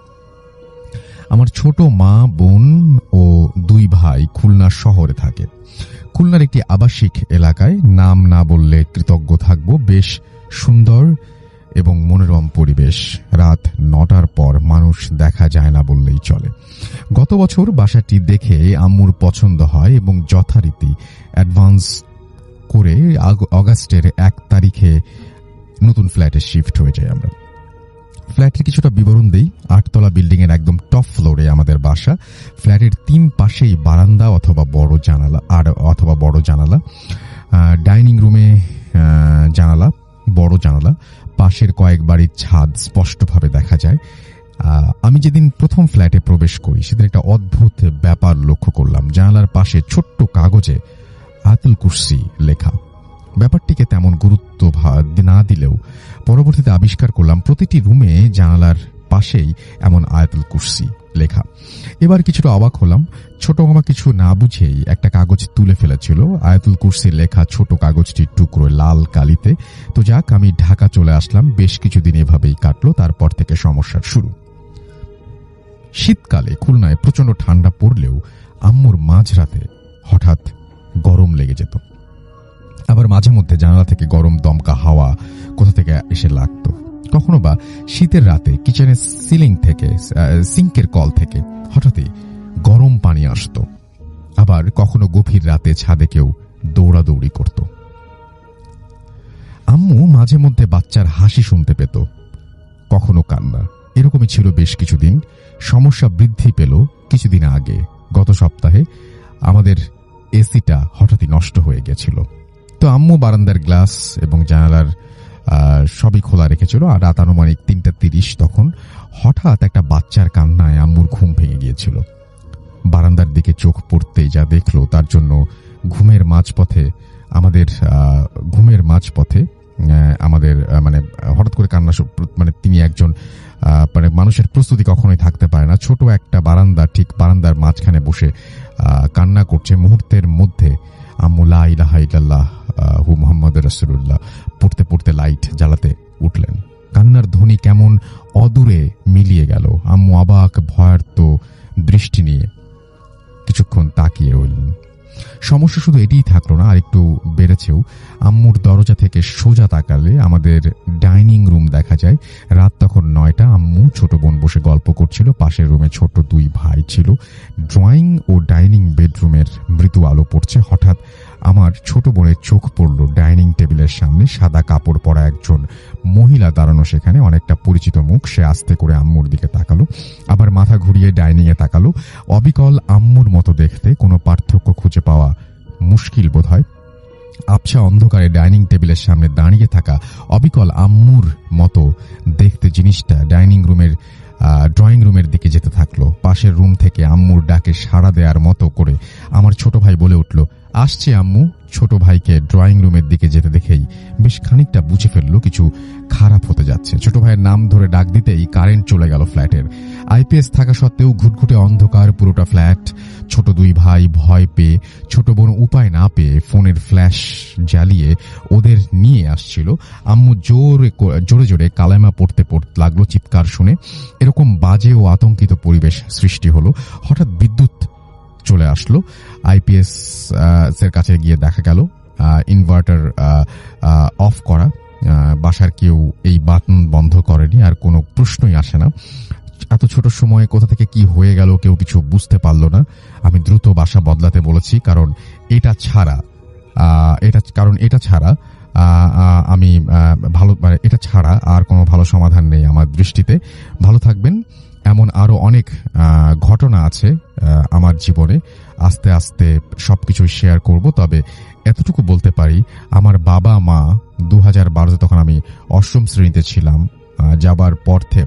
আমার ছোট মা, বোন ও 2 ভাই খুলনা শহরে থাকে। খুলনার একটি আবাসিক এলাকায়, নাম না বললে কৃতজ্ঞ থাকব। বেশ সুন্দর এবং মনোরম পরিবেশ। রাত 9টার পর মানুষ দেখা যায় না বললেই চলে। গত বছর বাসাটি দেখে আম্মুর পছন্দ হয় এবং যথারীতি অ্যাডভান্স করে অগাস্টের 1 তারিখে নতুন ফ্ল্যাটে শিফট হয়ে যায় আমরা। ফ্ল্যাটের কিছুটা বিবরণ দেই। 8 তলা বিল্ডিং এর একদম টপ ফ্লোরে আমাদের বাসা। ফ্ল্যাটের 3 পাশেই বারান্দা অথবা বড় জানালা, ডাইনিং রুমে জানালা, বড় জানালা, পাশের কয়েক বাড়ির ছাদ স্পষ্টভাবে দেখা যায়। আমি যেদিন প্রথম ফ্ল্যাটে প্রবেশ করি সেদিন একটা অদ্ভুত ব্যাপার লক্ষ্য করলাম। জানালার পাশে ছোট্ট কাগজে আয়াতুল কুরসি লেখা। ব্যাপারটিকে তেমন গুরুত্ব না দিলেও পরবর্তীতে আবিষ্কার করলাম প্রতিটি রুমে জানালার পাশেই এমন আয়াতুল কুরসি লেখা। এবার কিছুটা অবাক হলাম। ছোট মামা কিছু না বুঝেই একটা কাগজ তুলে ফেলেছিল। আয়াতুল কুরসি লেখা ছোট কাগজটির টুকরো লাল কালিতে। তো যাক, আমি ঢাকা চলে আসলাম। বেশ কিছুদিন এভাবেই কাটলো। তারপর থেকে সমস্যার শুরু। শীতকালে খুলনায় প্রচন্ড ঠান্ডা পড়লেও আম্মুর মাঝরাতে হঠাৎ গরম লেগে যেত। আবার মাঝে মধ্যে জানালা থেকে গরম দমকা হাওয়া কোথা থেকে এসে লাগতো। কখনো বা শীতের রাতে কিচেনের সিঙ্কের কল থেকে হঠাৎই গরম পানি আসতো। আবার কখনো গভীর রাতে ছাদে কেউ দৌড়াদৌড়ি করত। আম্মু মাঝে মধ্যে বাচ্চার হাসি শুনতে পেত, কখনো কান্না। এরকমই ছিল বেশ কিছুদিন। সমস্যা বৃদ্ধি পেল কিছুদিন আগে। গত সপ্তাহে আমাদের এসিটা হঠাৎই নষ্ট হয়ে গেছিল। তো আম্মু বারান্দার গ্লাস এবং জানালার সবই খোলা রেখেছিল। আর রাত আনুমানিক 3:30 তখন হঠাৎ একটা বাচ্চার কান্নায় আম্মুর ঘুম ভেঙে গিয়েছিল। বারান্দার দিকে চোখ পড়তেই যা দেখলো তার জন্য ঘুমের মাঝপথে আমাদের মানে হঠাৎ করে কান্না, মানে তিনি একজন মানে মানুষের প্রস্তুতি কখনোই থাকতে পারে না। ছোট একটা বারান্দা, ঠিক বারান্দার মাঝখানে বসে কান্না করছে। মুহূর্তের মধ্যে আম্মু লা ইলাহা ইল্লাল্লাহ হু মুহাম্মাদুর রাসূলুল্লাহ পড়তে পড়তে লাইট জ্বালাতে উঠলেন। কান্নার ধ্বনি কেমন অদূরে মিলিয়ে গেল। আম্মু অবাক ভয়ার্ত দৃষ্টি নিয়ে কিছুক্ষণ তাকিয়ে রইলেন। সমস্যা শুধু এটিই থাকলো না, আর একটু বেড়েছেও। আম্মুর দরজা থেকে সোজা তাকালে আমাদের ডাইনিং রুম দেখা যায়। রাত তখন 9টা। আম্মু ছোট বোন বসে গল্প করছিল। পাশের রুমে ছোট 2 ভাই ছিল। ড্রয়িং ও ডাইনিং বেডরুমের মৃদু আলো পড়ছে। হঠাৎ আমার ছোট বোনের চোখ পড়ল ডাইনিং টেবিলের সামনে সাদা কাপড় পরা একজন মহিলা দাঁড়ানো। সেখানে অনেকটা পরিচিত মুখ। সে আস্তে করে আম্মুর দিকে তাকালো, আবার মাথা ঘুরিয়ে ডাইনিং এ তাকালো। অবিকল আম্মুর মতো দেখতে, কোনো পার্থক্য খুঁজে পাওয়া মুশকিল বোধহয়। আবছা অন্ধকারে ডাইনিং টেবিলের সামনে দাঁড়িয়ে থাকা অবিকল আম্মুর মতো দেখতে জিনিসটা ড্রয়িং রুমের দিকে যেতে থাকলো। পাশের রুম থেকে আম্মুর ডাকে সাড়া দেওয়ার মতো করে আমার ছোট ভাই বলে উঠল, আসছে আম্মু। ছোট ভাইকে ড্রয়িং রুমের দিকে যেতে দেখেই বেশ খানিকটা বুঝে ফেললো কিছু খারাপ হতে যাচ্ছে। ছোট ভাইয়ের নাম ধরে ডাক দিতেই কারেন্ট চলে গেল ফ্ল্যাটের। আইপিএস থাকা সত্ত্বেও ঘুটঘুটে অন্ধকার পুরোটা ফ্ল্যাট। ছোট দুই ভাই ভয় পেয়ে, ছোট বোন উপায় না পেয়ে ফোনের ফ্ল্যাশ জ্বালিয়ে ওদের নিয়ে আসছিল। আম্মু জোরে জোরে কালেমা পড়তে লাগলো চিৎকার শুনে। এরকম বাজে ও আতঙ্কিত পরিবেশ সৃষ্টি হলো। হঠাৎ বিদ্যুৎ চলে আসলো। আইপিএস এর কাছে গিয়ে দেখা গেল ইনভার্টার অফ করা। বাসার কেউ এই বাটন বন্ধ করেনি, আর কোনো প্রশ্নই আসে না। এত ছোট সময়ে কোথা থেকে কি হয়ে গেল কেউ কিছু বুঝতে পারলো না। আমি দ্রুত বাসা বদলাতে বলেছি, কারণ এটা ছাড়া আমি এটা ছাড়া আর কোনো ভালো সমাধান নেই আমার দৃষ্টিতে। ভালো থাকবেন। এমন আরো অনেক ঘটনা আছে আমার জীবনে, আস্তে আস্তে সবকিছু শেয়ার করব। তবে এতটুকু বলতে পারি, আমার বাবা মা 2012-তে, তখন আমি 8ম শ্রেণীতে ছিলাম,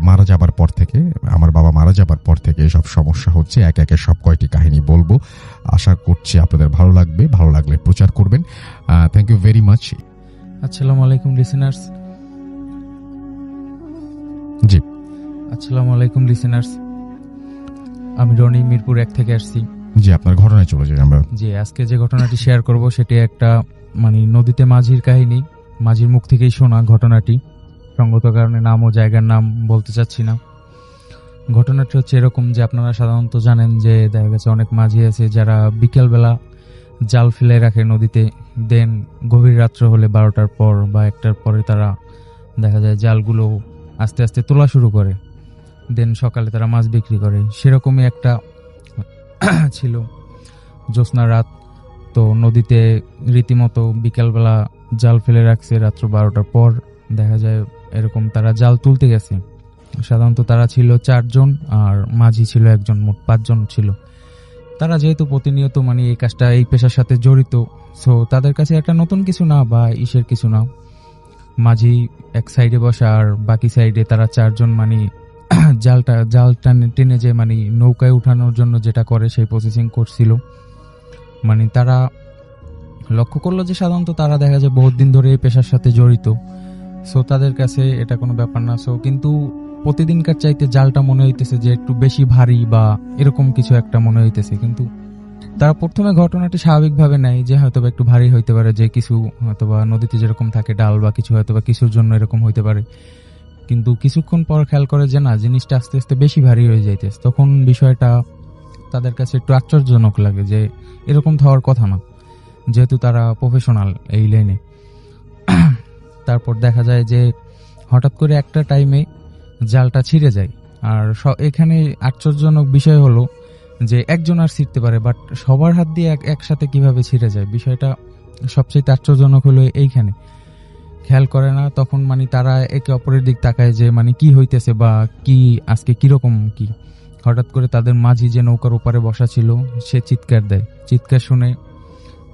মারা যাবার পর থেকে এসব সমস্যা হচ্ছে। একে একে সব কয়টি কাহিনী বলবো। আশা করছি আপনাদের ভালো লাগবে। ভালো লাগলে প্রচার করবেন। Thank you very much. আসসালামু আলাইকুম লিসেনার্স। জি, আসসালামু আলাইকুম লিসেনার্স। আমি রনি, মিরপুর 1 থেকে আসছি। জি, আপনার ঘটনায় চলে যাই আমরা। জি, আজকে যে ঘটনাটি শেয়ার করব সেটি একটা নদীতে মাঝির কাহিনী। মাঝির মুখ থেকেই শোনা ঘটনাটি। সঙ্গত কারণে নাম ও জায়গার নাম বলতে চাচ্ছি না। ঘটনাটি হচ্ছে এরকম যে, আপনারা সাধারণত জানেন যে দেখা গেছে অনেক মাঝি আছে যারা বিকেলবেলা জাল ফেলে রাখে নদীতে। দেন গভীর রাত্র হলে 12টার পর বা 1টার পরে তারা দেখা যায় জালগুলো আস্তে আস্তে তোলা শুরু করে। দেন সকালে তারা মাছ বিক্রি করে। সেরকমই একটা ছিল জ্যোৎস্না রাত। তো নদীতে রীতিমতো বিকেলবেলা জাল ফেলে রাখছে। রাত্র 12টার পর দেখা যায় এরকম তারা জাল তুলতে গেছে। সাধারণত তারা ছিল 4 জন, আর মাঝি ছিল 1 জন, মোট 5 জন ছিল। তারা যেহেতু প্রতিনিয়ত এই কাজটা, এই পেশার সাথে জড়িত, সো তাদের কাছে একটা নতুন কিছু না বা ইসের কিছু না। মাঝি এক সাইডে বসা, আর বাকি সাইডে তারা 4 জন জাল টেনে যে নৌকায় উঠানোর জন্য যেটা করে সেই প্রসেসিং করছিল। তারা লক্ষ্য করলো যে সাধারণত তারা দেখা যায় বহুত দিন ধরে এই পেশার সাথে জড়িত। সো তাদের কাছে এটা কোনো ব্যাপার না। সো কিন্তু প্রতিদিনকার চাইতে জালটা মনে হইতেছে যে একটু বেশি ভারী বা এরকম কিছু একটা মনে হইতেছে। কিন্তু তারা প্রথমে ঘটনাটি স্বাভাবিকভাবে নেয় যে হয়তোবা একটু ভারী হইতে পারে, যে কিছু হয়তোবা নদীতে যেরকম থাকে ডাল বা কিছু হয়তোবা কিছুর জন্য এরকম হইতে পারে। কিন্তু কিছুক্ষণ পর খেয়াল করে যে না, জিনিসটা আস্তে আস্তে বেশি ভারী হয়ে যাইতেছে। তখন বিষয়টা তাদের কাছে একটু আশ্চর্যজনক লাগে যে এরকম তো হওয়ার কথা না, যেহেতু তারা প্রফেশনাল এই লাইনে। তারপর দেখা যায় যে হঠাৎ করে একটা টাইমে জালটা ছিঁড়ে যায়। আর এখানে আশ্চর্যজনক বিষয় হলো যে একজন আর ছিঁড়তে পারে, বাট সবার হাত দিয়ে একসাথে কিভাবে ছিঁড়ে যায়, বিষয়টা সবচেয়ে আশ্চর্যজনক হলো এইখানে। খেয়াল করে না তখন তারা একে অপরের দিক তাকায় যে কি হইতেছে বা কি আজকে কিরকম কি। হঠাৎ করে তাদের মাঝি যে নৌকার ওপারে বসা ছিল সে চিৎকার দেয়। চিৎকার শুনে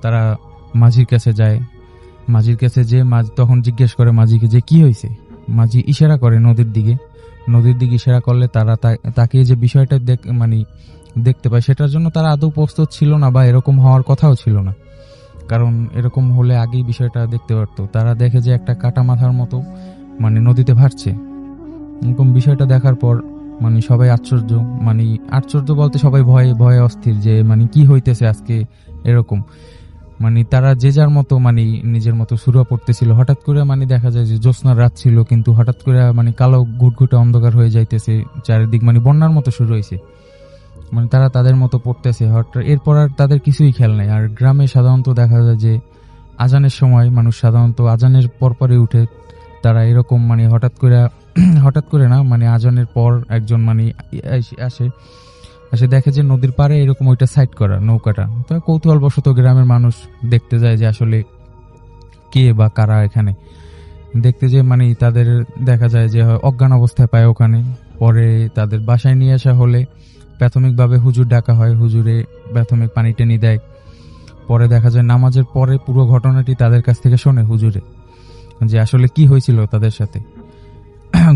তারা মাঝির কাছে যায়। মাঝির কাছে যে তখন জিজ্ঞেস করে মাঝিকে যে কি হয়েছে। মাঝি ইশারা করে নদীর দিকে ইশারা করলে তারা তাকে যে বিষয়টা দেখতে পায়, সেটার জন্য তারা আদৌ প্রস্তুত ছিল না বা এরকম হওয়ার কথাও ছিল না। কারণ এরকম হলে আগেই বিষয়টা দেখতে পারতো। তারা দেখে যে একটা কাটা মাথার মতো নদীতে ভাসছে। এরকম বিষয়টা দেখার পর সবাই আশ্চর্য বলতে সবাই ভয়ে ভয়ে অস্থির যে কি হইতেছে আজকে এরকম। তারা যে যার মতো নিজের মতো সুরা পড়তেছিল। হঠাৎ করে দেখা যায় যে জ্যোৎস্নার রাত ছিল, কিন্তু হঠাৎ করে কালো ঘুটঘুটে অন্ধকার হয়ে যাইতেছে চারিদিক, বন্যার মতো শুরু হয়েছে। তারা তাদের মতো পড়তেছে। হঠাৎ এরপর আর তাদের কিছুই খেয়াল নাই। আর গ্রামে সাধারণত দেখা যায় যে আজানের সময় মানুষ সাধারণত আজানের পরপরই উঠে। তারা এরকম হঠাৎ করে না, আজানের পর একজন আসে দেখে যে নদীর পাড়ে এরকম ওইটা সাইড করা নৌকাটা। তো কৌতূহলবশত গ্রামের মানুষ দেখতে যায় যে আসলে কে বা কারা এখানে। দেখতে যে তাদের দেখা যায় যে অজ্ঞান অবস্থায় পায় ওখানে। পরে তাদের বাসায় নিয়ে আসা হলে প্রাথমিকভাবে হুজুর ডাকা হয়। হুজুরে প্রাথমিক পানি টেনে দেয়। পরে দেখা যায় নামাজের পরে পুরো ঘটনাটি তাদের কাছ থেকে শোনে হুজুরে, যে আসলে কি হয়েছিল তাদের সাথে।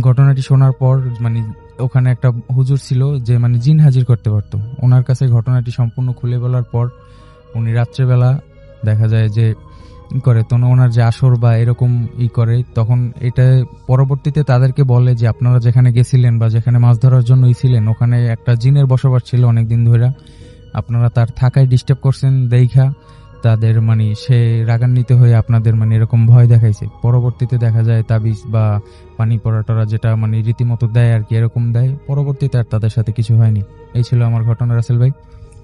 ঘটনাটি শোনার পর ওখানে একটা হুজুর ছিল যে জিন হাজির করতে পারতো। ওনার কাছে ঘটনাটি সম্পূর্ণ খুলে বলার পর উনি রাত্রেবেলা দেখা যায় যে করে, তো ওনার যে আসর বা এরকম করে, তখন এটা পরবর্তীতে তাদেরকে বলে যে আপনারা যেখানে গেছিলেন বা যেখানে মাছ ধরার জন্য ছিলেন ওখানে একটা জিনের বসবাস ছিল অনেকদিন ধরে, আপনারা তার থাকায় ডিস্টার্ব করছেন দেখা তাদের মানে সে রাগান্বিত হয়ে আপনাদের মানে এরকম ভয় দেখাইছে। পরবর্তীতে দেখা যায় তাবিজ বা পানি পড়াটরা যেটা মানে রীতিমতো দেয় আর কি, এরকম দেয়। পরবর্তীতে আর তাদের সাথে কিছু হয়নি। এই ছিল আমার ঘটনা রাসেল ভাই।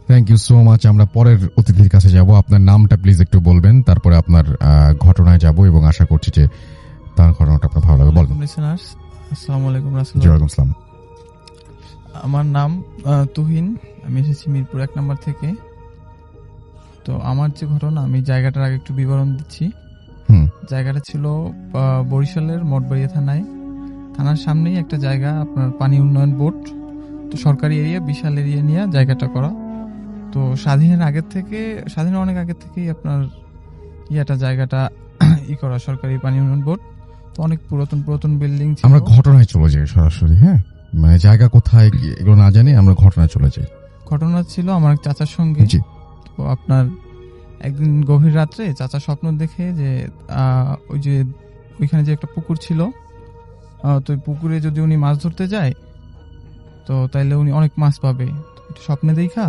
Thank you so much. আমরা পরের অতিথির কাছে যাব। আপনার নামটা প্লিজ একটু বলবেন, তারপরে আপনার ঘটনায় যাব এবং আশা করছি যে তার ঘটনাটা আপনার ভালো লাগবে। বলবেন। আসসালামু আলাইকুম রাসেল। ওয়ালাইকুম আসসালাম। আমার নাম তুহিন, আমি এসেছি মিরপুর 1 নম্বর থেকে। তো আমার যে ঘটনা, আমি জায়গাটার আগে একটু বিবরণ দিচ্ছি। জায়গাটা ছিল বরিশালের মঠবাড়িয়া থানার সামনেই একটা জায়গা, আপনার পানি উন্নয়ন বোর্ড। তো সরকারি এরিয়া, বিশাল এরিয়া নিয়ে জায়গাটা করা। তো স্বাধীনের অনেক আগে থেকেই আপনার জায়গাটা করা, সরকারি পানি উন্নয়ন বোর্ড। তো অনেক পুরাতন বিল্ডিং ছিল। আমরা ঘটনায় চলে যাই সরাসরি। হ্যাঁ, মানে জায়গা কোথায় এগুলো না জানি, আমরা ঘটনায় চলে যাই। ঘটনা ছিল আমার এক চাচার সঙ্গে। তো আপনার একদিন গভীর রাত্রে চাচা স্বপ্ন দেখে যে ওইখানে যে একটা পুকুর ছিল, তো ওই পুকুরে যদি উনি মাছ ধরতে যায় তো তাইলে উনি অনেক মাছ পাবে। স্বপ্নে দেখা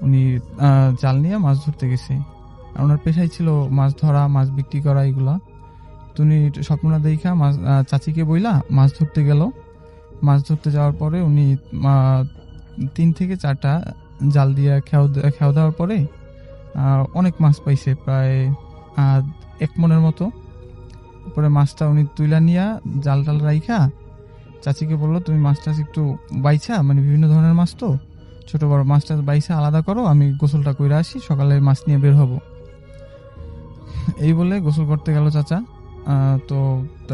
উনি জাল নিয়ে মাছ ধরতে গেছে। আর ওনার পেশাই ছিল মাছ ধরা, মাছ বিক্রি করা এগুলা। তো উনি স্বপ্নটা দেখা চাচিকে বইলা মাছ ধরতে গেল। মাছ ধরতে যাওয়ার পরে উনি 3 থেকে 4টা জাল দিয়ে খেয়াও দেওয়ার পরে অনেক মাছ পাইছে, প্রায় 1 মনের মতো। পরে মাছটা উনি তুইলা নিয়া জাল রাইখা চাচিকে বললো, তুমি মাছটা একটু বাইছা, মানে বিভিন্ন ধরনের মাছ তো, ছোট বড় মাছটা বাইছা আলাদা করো, আমি গোসলটা কইরা আসি, সকালে মাছ নিয়ে বের হব। এই বলে গোসল করতে গেল চাচা। তো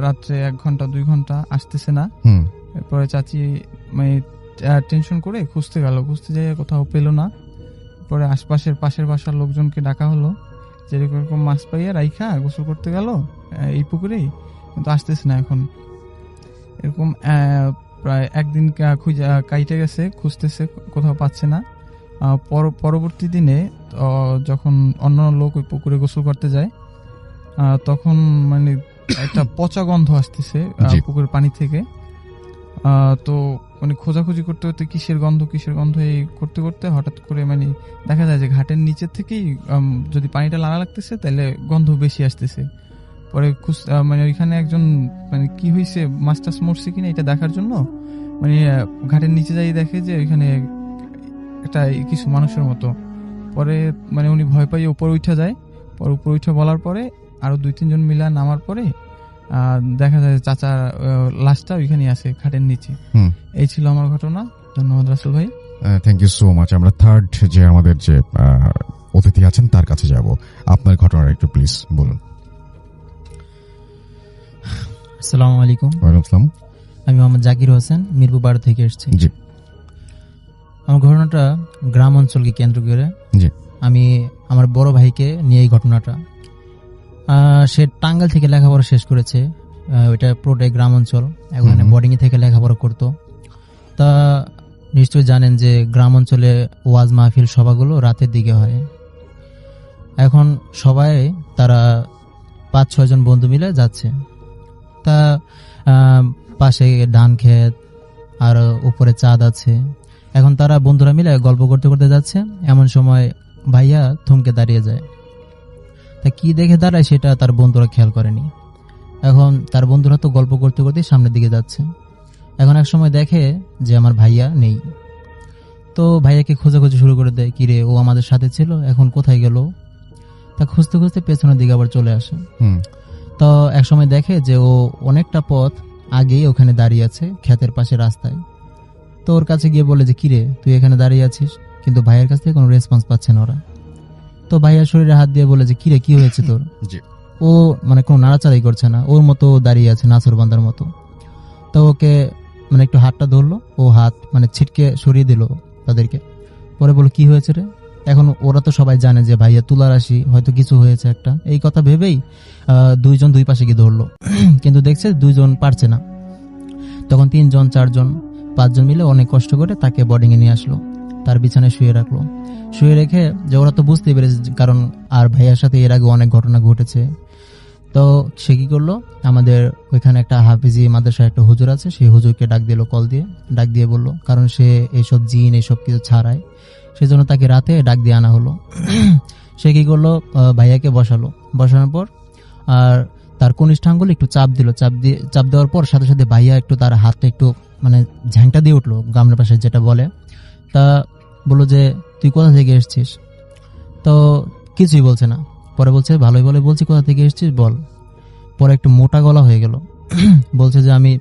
রাত্রে 1 ঘন্টা 2 ঘন্টা আসতেছে না। এরপরে চাচি মানে টেনশন করে খুঁজতে যাই, কোথাও পেল না। পরে পাশের বাসার লোকজনকে ডাকা হলো, যেরকম মাছ পাইয়া রাইখা গোসল করতে গেল এই পুকুরেই, কিন্তু আসতেছে না। এখন এরকম প্রায় 1 দিন কাইটে গেছে, খুঁজতেছে, কোথাও পাচ্ছে না। পরবর্তী দিনে যখন অন্য লোক ওই পুকুরে গোসল করতে যায়, তখন মানে একটা পচা গন্ধ আসতেছে পুকুরের পানি থেকে। তো মানে খোঁজাখুঁজি করতে করতে কিসের গন্ধ এই করতে করতে হঠাৎ করে মানে দেখা যায় যে ঘাটের নিচের থেকেই যদি পানিটা লাগা লাগতেছে তাহলে গন্ধ বেশি আসতেছে। পরে মানে ওইখানে একজন মানে কি হয়েছে, মাছ টাছ মরছে কিনা এটা দেখার জন্য মানে ঘাটের নিচে যাই দেখে যে ওইখানে একটা কিছু মানুষের মতো। পরে মানে উনি ভয় পাইয়ে উপরে উঠে যায়। পরে উপরে উঠে বলার পরে আরো 2-3 জন মিলা নামার পরে দেখা যায় চাচার লাশটা ওইখানে আছে ঘাটের নিচে। এই ছিল আমার ঘটনা। ধন্যবাদ রাসেল ভাই। Thank you so much. আমরা থার্ড যে আমাদের যে অতিথি আছেন তার কাছে যাব। আপনার ঘটনাটা একটু প্লিজ বলুন। আসসালামু আলাইকুম। ওয়ালাইকুম আসসালাম। আমি মোহাম্মদ জাকির হোসেন, মিরপুর 12 থেকে এসেছি। জি। আমার ঘটনাটা গ্রাম অঞ্চলকে কেন্দ্র করে। জি। আমি আমার বড় ভাইকে নিয়ে এই ঘটনাটা, সে টাঙ্গাইল থেকে লেখাপড়া শেষ করেছে, ওইটা পুরোটাই গ্রাম অঞ্চল। এখন বোর্ডিং এ থেকে লেখাপড়া করতো। তা নিশ্চয়ই জানেন যে গ্রাম অঞ্চলে ওয়াজ মাহফিল সভাগুলো রাতের দিকে হয়। এখন সবাই তারা 5-6 জন বন্ধু মিলে যাচ্ছে। তা পাশে ধান ক্ষেত আর উপরে চাঁদ আছে। এখন তারা বন্ধুরা মিলে গল্প করতে করতে যাচ্ছে। এমন সময় ভাইয়া থমকে দাঁড়িয়ে যায়। তা কি দেখে দাঁড়ায় সেটা তার বন্ধুরা খেয়াল করেনি। এখন তার বন্ধুরা তো গল্প করতে করতে সামনের দিকে যাচ্ছে। এখন এক সময় দেখে যে আমার ভাইয়া নেই। তো ভাইয়াকে খোঁজাখুঁজি শুরু করে দেয়, কিরে ও আমাদের সাথে ছিল, এখন কোথায় গেল? তা খুঁজতে খুঁজতে পেছনের দিকে আবার চলে আসে। তো এক সময় দেখে যে ও অনেকটা পথ আগেই ওখানে দাঁড়িয়ে আছে ক্ষেতের পাশে রাস্তায়। তো ওর কাছে গিয়ে বলে যে কিরে তুই এখানে দাঁড়িয়ে আছিস, কিন্তু ভাইয়ের কাছ থেকে কোনো রেসপন্স পাচ্ছে না ওরা। তো ভাইয়ার শরীরে হাত দিয়ে বলে যে কিরে কি হয়েছে তোর? ও মানে কোনো নাড়াচাড়াই করছে না, ওর মতো দাঁড়িয়ে আছে নাছর বান্দার মতো। তো ওকে মানে একটু হাতটা ধরলো, ও হাত মানে ছিটকে সরিয়ে দিল তাদেরকে। পরে বলল কি হয়েছে রে? এখন ওরা তো সবাই জানে যে ভাইয়া তুলার আসি, হয়তো কিছু হয়েছে একটা, এই কথা ভেবেই 2 জন 2 পাশে গিয়ে ধরলো। কিন্তু দেখছে 2 জন পারছে না। তখন 3 জন 4 জন 5 জন মিলে অনেক কষ্ট করে তাকে বোর্ডিং এ নিয়ে আসলো। তার বিছানায় শুয়ে রাখলো। শুয়ে রেখে যে ওরা তো বুঝতেই পেরেছে কারণ আর ভাইয়ার সাথে এর আগে অনেক ঘটনা ঘটেছে। তো সে কি করলো, আমাদের ওইখানে একটা হাফিজি মাদ্রাসার একটা হুজুর আছে, সেই হুজুরকে ডাক দিল, কল দিয়ে ডাক দিয়ে বললো, কারণ সে এইসব জিন এইসব কিছু ছাড়ায়, সেজন্য তাকে রাতে ডাক দিয়ে আনা হলো। সে কি করলো, ভাইয়াকে বসানোর পর আর তার কনিষ্ঠাঙ্গুল একটু চাপ দিল, চাপ দেওয়ার পর সাথে সাথে ভাইয়া একটু তার হাতটা একটু মানে ঝ্যাংটা দিয়ে উঠলো, গ্রামের পাশে যেটা বলে। তা বললো যে তুই কোথা থেকে এসছিস? তো কিছুই বলছে না। পরে বলছে ভালোই বলে বলছি কোথা থেকে এসছিস বল। পরে একটু মোটা গলা হয়ে গেল, বলছে যে আমি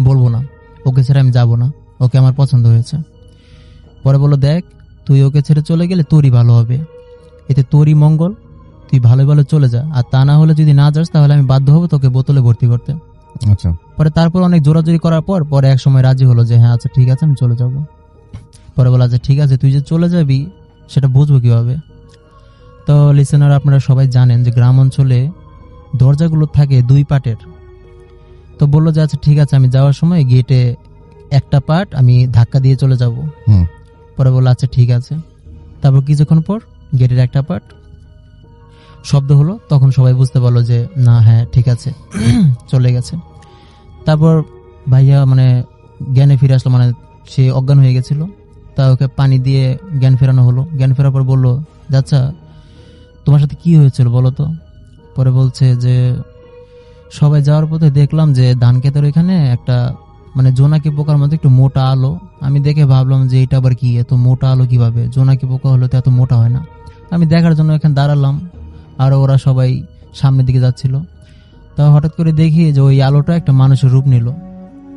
বলবো না, ওকে ছেড়ে আমি যাব না, ওকে আমার পছন্দ হয়েছে। পরে বললো দেখ, তুই ওকে ছেড়ে চলে গেলে তোরই ভালো হবে, এতে তোরই মঙ্গল, তুই ভালো ভালো চলে যা, আর তা না হলে যদি না যাস তাহলে আমি বাধ্য হবো তোকে বোতলে ভর্তি করতে। আচ্ছা, পরে তারপর অনেক জোরাজোরি করার পরে এক সময় রাজি হলো যে হ্যাঁ আচ্ছা ঠিক আছে আমি চলে যাব। পরে বলা যে ঠিক আছে তুই যে চলে যাবি সেটা বুঝবো কিভাবে? তো লিসেনার আপনারা সবাই জানেন যে গ্রাম অঞ্চলে দরজাগুলো থাকে 2 পাটের। তো বললো যে আচ্ছা ঠিক আছে আমি যাওয়ার সময় গেটে একটা পাট আমি ধাক্কা দিয়ে চলে যাব। পরে বললো আচ্ছা ঠিক আছে। তারপর কিছুক্ষণ পর গেটের একটা পাট শব্দ হলো, তখন সবাই বুঝতে পারলো যে না হ্যাঁ ঠিক আছে চলে গেছে। তারপর ভাইয়া মানে জ্ঞানে ফিরে আসলো, মানে সে অজ্ঞান হয়ে গেছিল। তা ওকে পানি দিয়ে জ্ঞান ফেরানো হলো। জ্ঞান ফেরার পর বললো আচ্ছা তোমার সাথে কি হয়েছিল বলো তো? পরে বলছে যে সবাই যাওয়ার পথে দেখলাম যে ধান ক্ষেতের ওইখানে একটা মানে জোনাকি পোকার মধ্যে একটু মোটা আলো, আমি দেখে ভাবলাম যে এটা আবার কি, এত মোটা আলো কিভাবে? জোনাকি পোকা হলে তো এত মোটা হয় না। আমি দেখার জন্য এখানে দাঁড়ালাম, আর ওরা সবাই সামনের দিকে যাচ্ছিল। তা হঠাৎ করে দেখি যে ওই আলোটা একটা মানুষের রূপ নিল।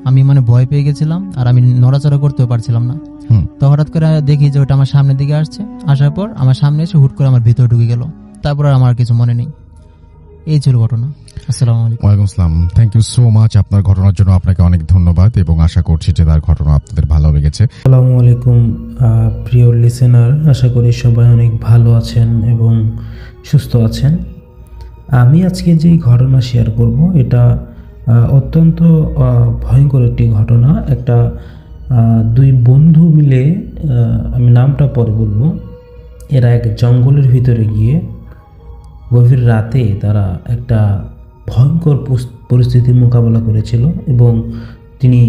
আমি মানে ভয় পেয়ে গেছিলাম, আর আমি নড়াচড়া করতেও পারছিলাম না। তো হঠাৎ করে দেখি যে ওটা আমার সামনের দিকে আসছে, আসার পর আমার সামনে এসে হুট করে আমার ভিতরে ঢুকে গেল। তারপর আর আমার কিছু মনে নেই। এই ছিল ঘটনা। আসসালামু আলাইকুম। ওয়ালাইকুম আসসালাম। থ্যাংক ইউ সো মাচ আপনার ঘটনার জন্য। আপনাকে অনেক ধন্যবাদ এবং আশা করছি যে তার ঘটনা আপনাদের ভালো লেগেছে। আসসালামু আলাইকুম প্রিয় লিসেনার, আশা করি সবাই অনেক ভালো আছেন এবং সুস্থ আছেন। আমি আজকে যেই ঘটনা শেয়ার করব এটা অত্যন্ত ভয়ঙ্কর একটি ঘটনা। একটা 2 বন্ধু মিলে, আমি নামটা পরে বলবো, এরা এক জঙ্গলের ভিতরে গিয়ে গভীর রাতে তারা একটা ভয়ঙ্কর পরিস্থিতির মোকাবেলা করেছিল এবং তিনি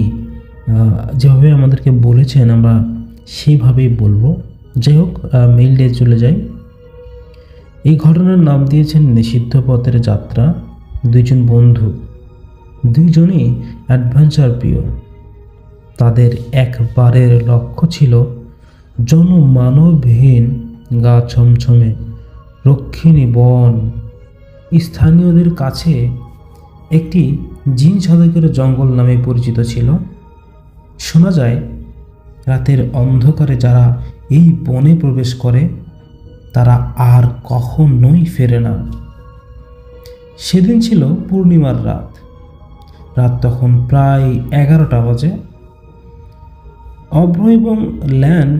যেভাবে আমাদেরকে বলেছেন আমরা সেইভাবেই বলবো। যাই হোক, মেইল দিয়ে চলে যাই। এই ঘটনার নাম দিয়েছেন নিষিদ্ধ পথের যাত্রা। 2 জন বন্ধু, 2 জনই অ্যাডভেঞ্চার প্রিয়। তাদের একবারের লক্ষ্য ছিল জনমানবহীন গা ছমছমে রক্ষিণী বন। স্থানীয়দের কাছে একটি জিন সাধকের জঙ্গল নামে পরিচিত ছিল। শোনা যায় রাতের অন্ধকারে যারা এই বনে প্রবেশ করে তারা আর কখনোই ফেরে না। সেদিন ছিল পূর্ণিমার রাত তখন প্রায় 11টা বাজে। অভ্র এবং ল্যান্ড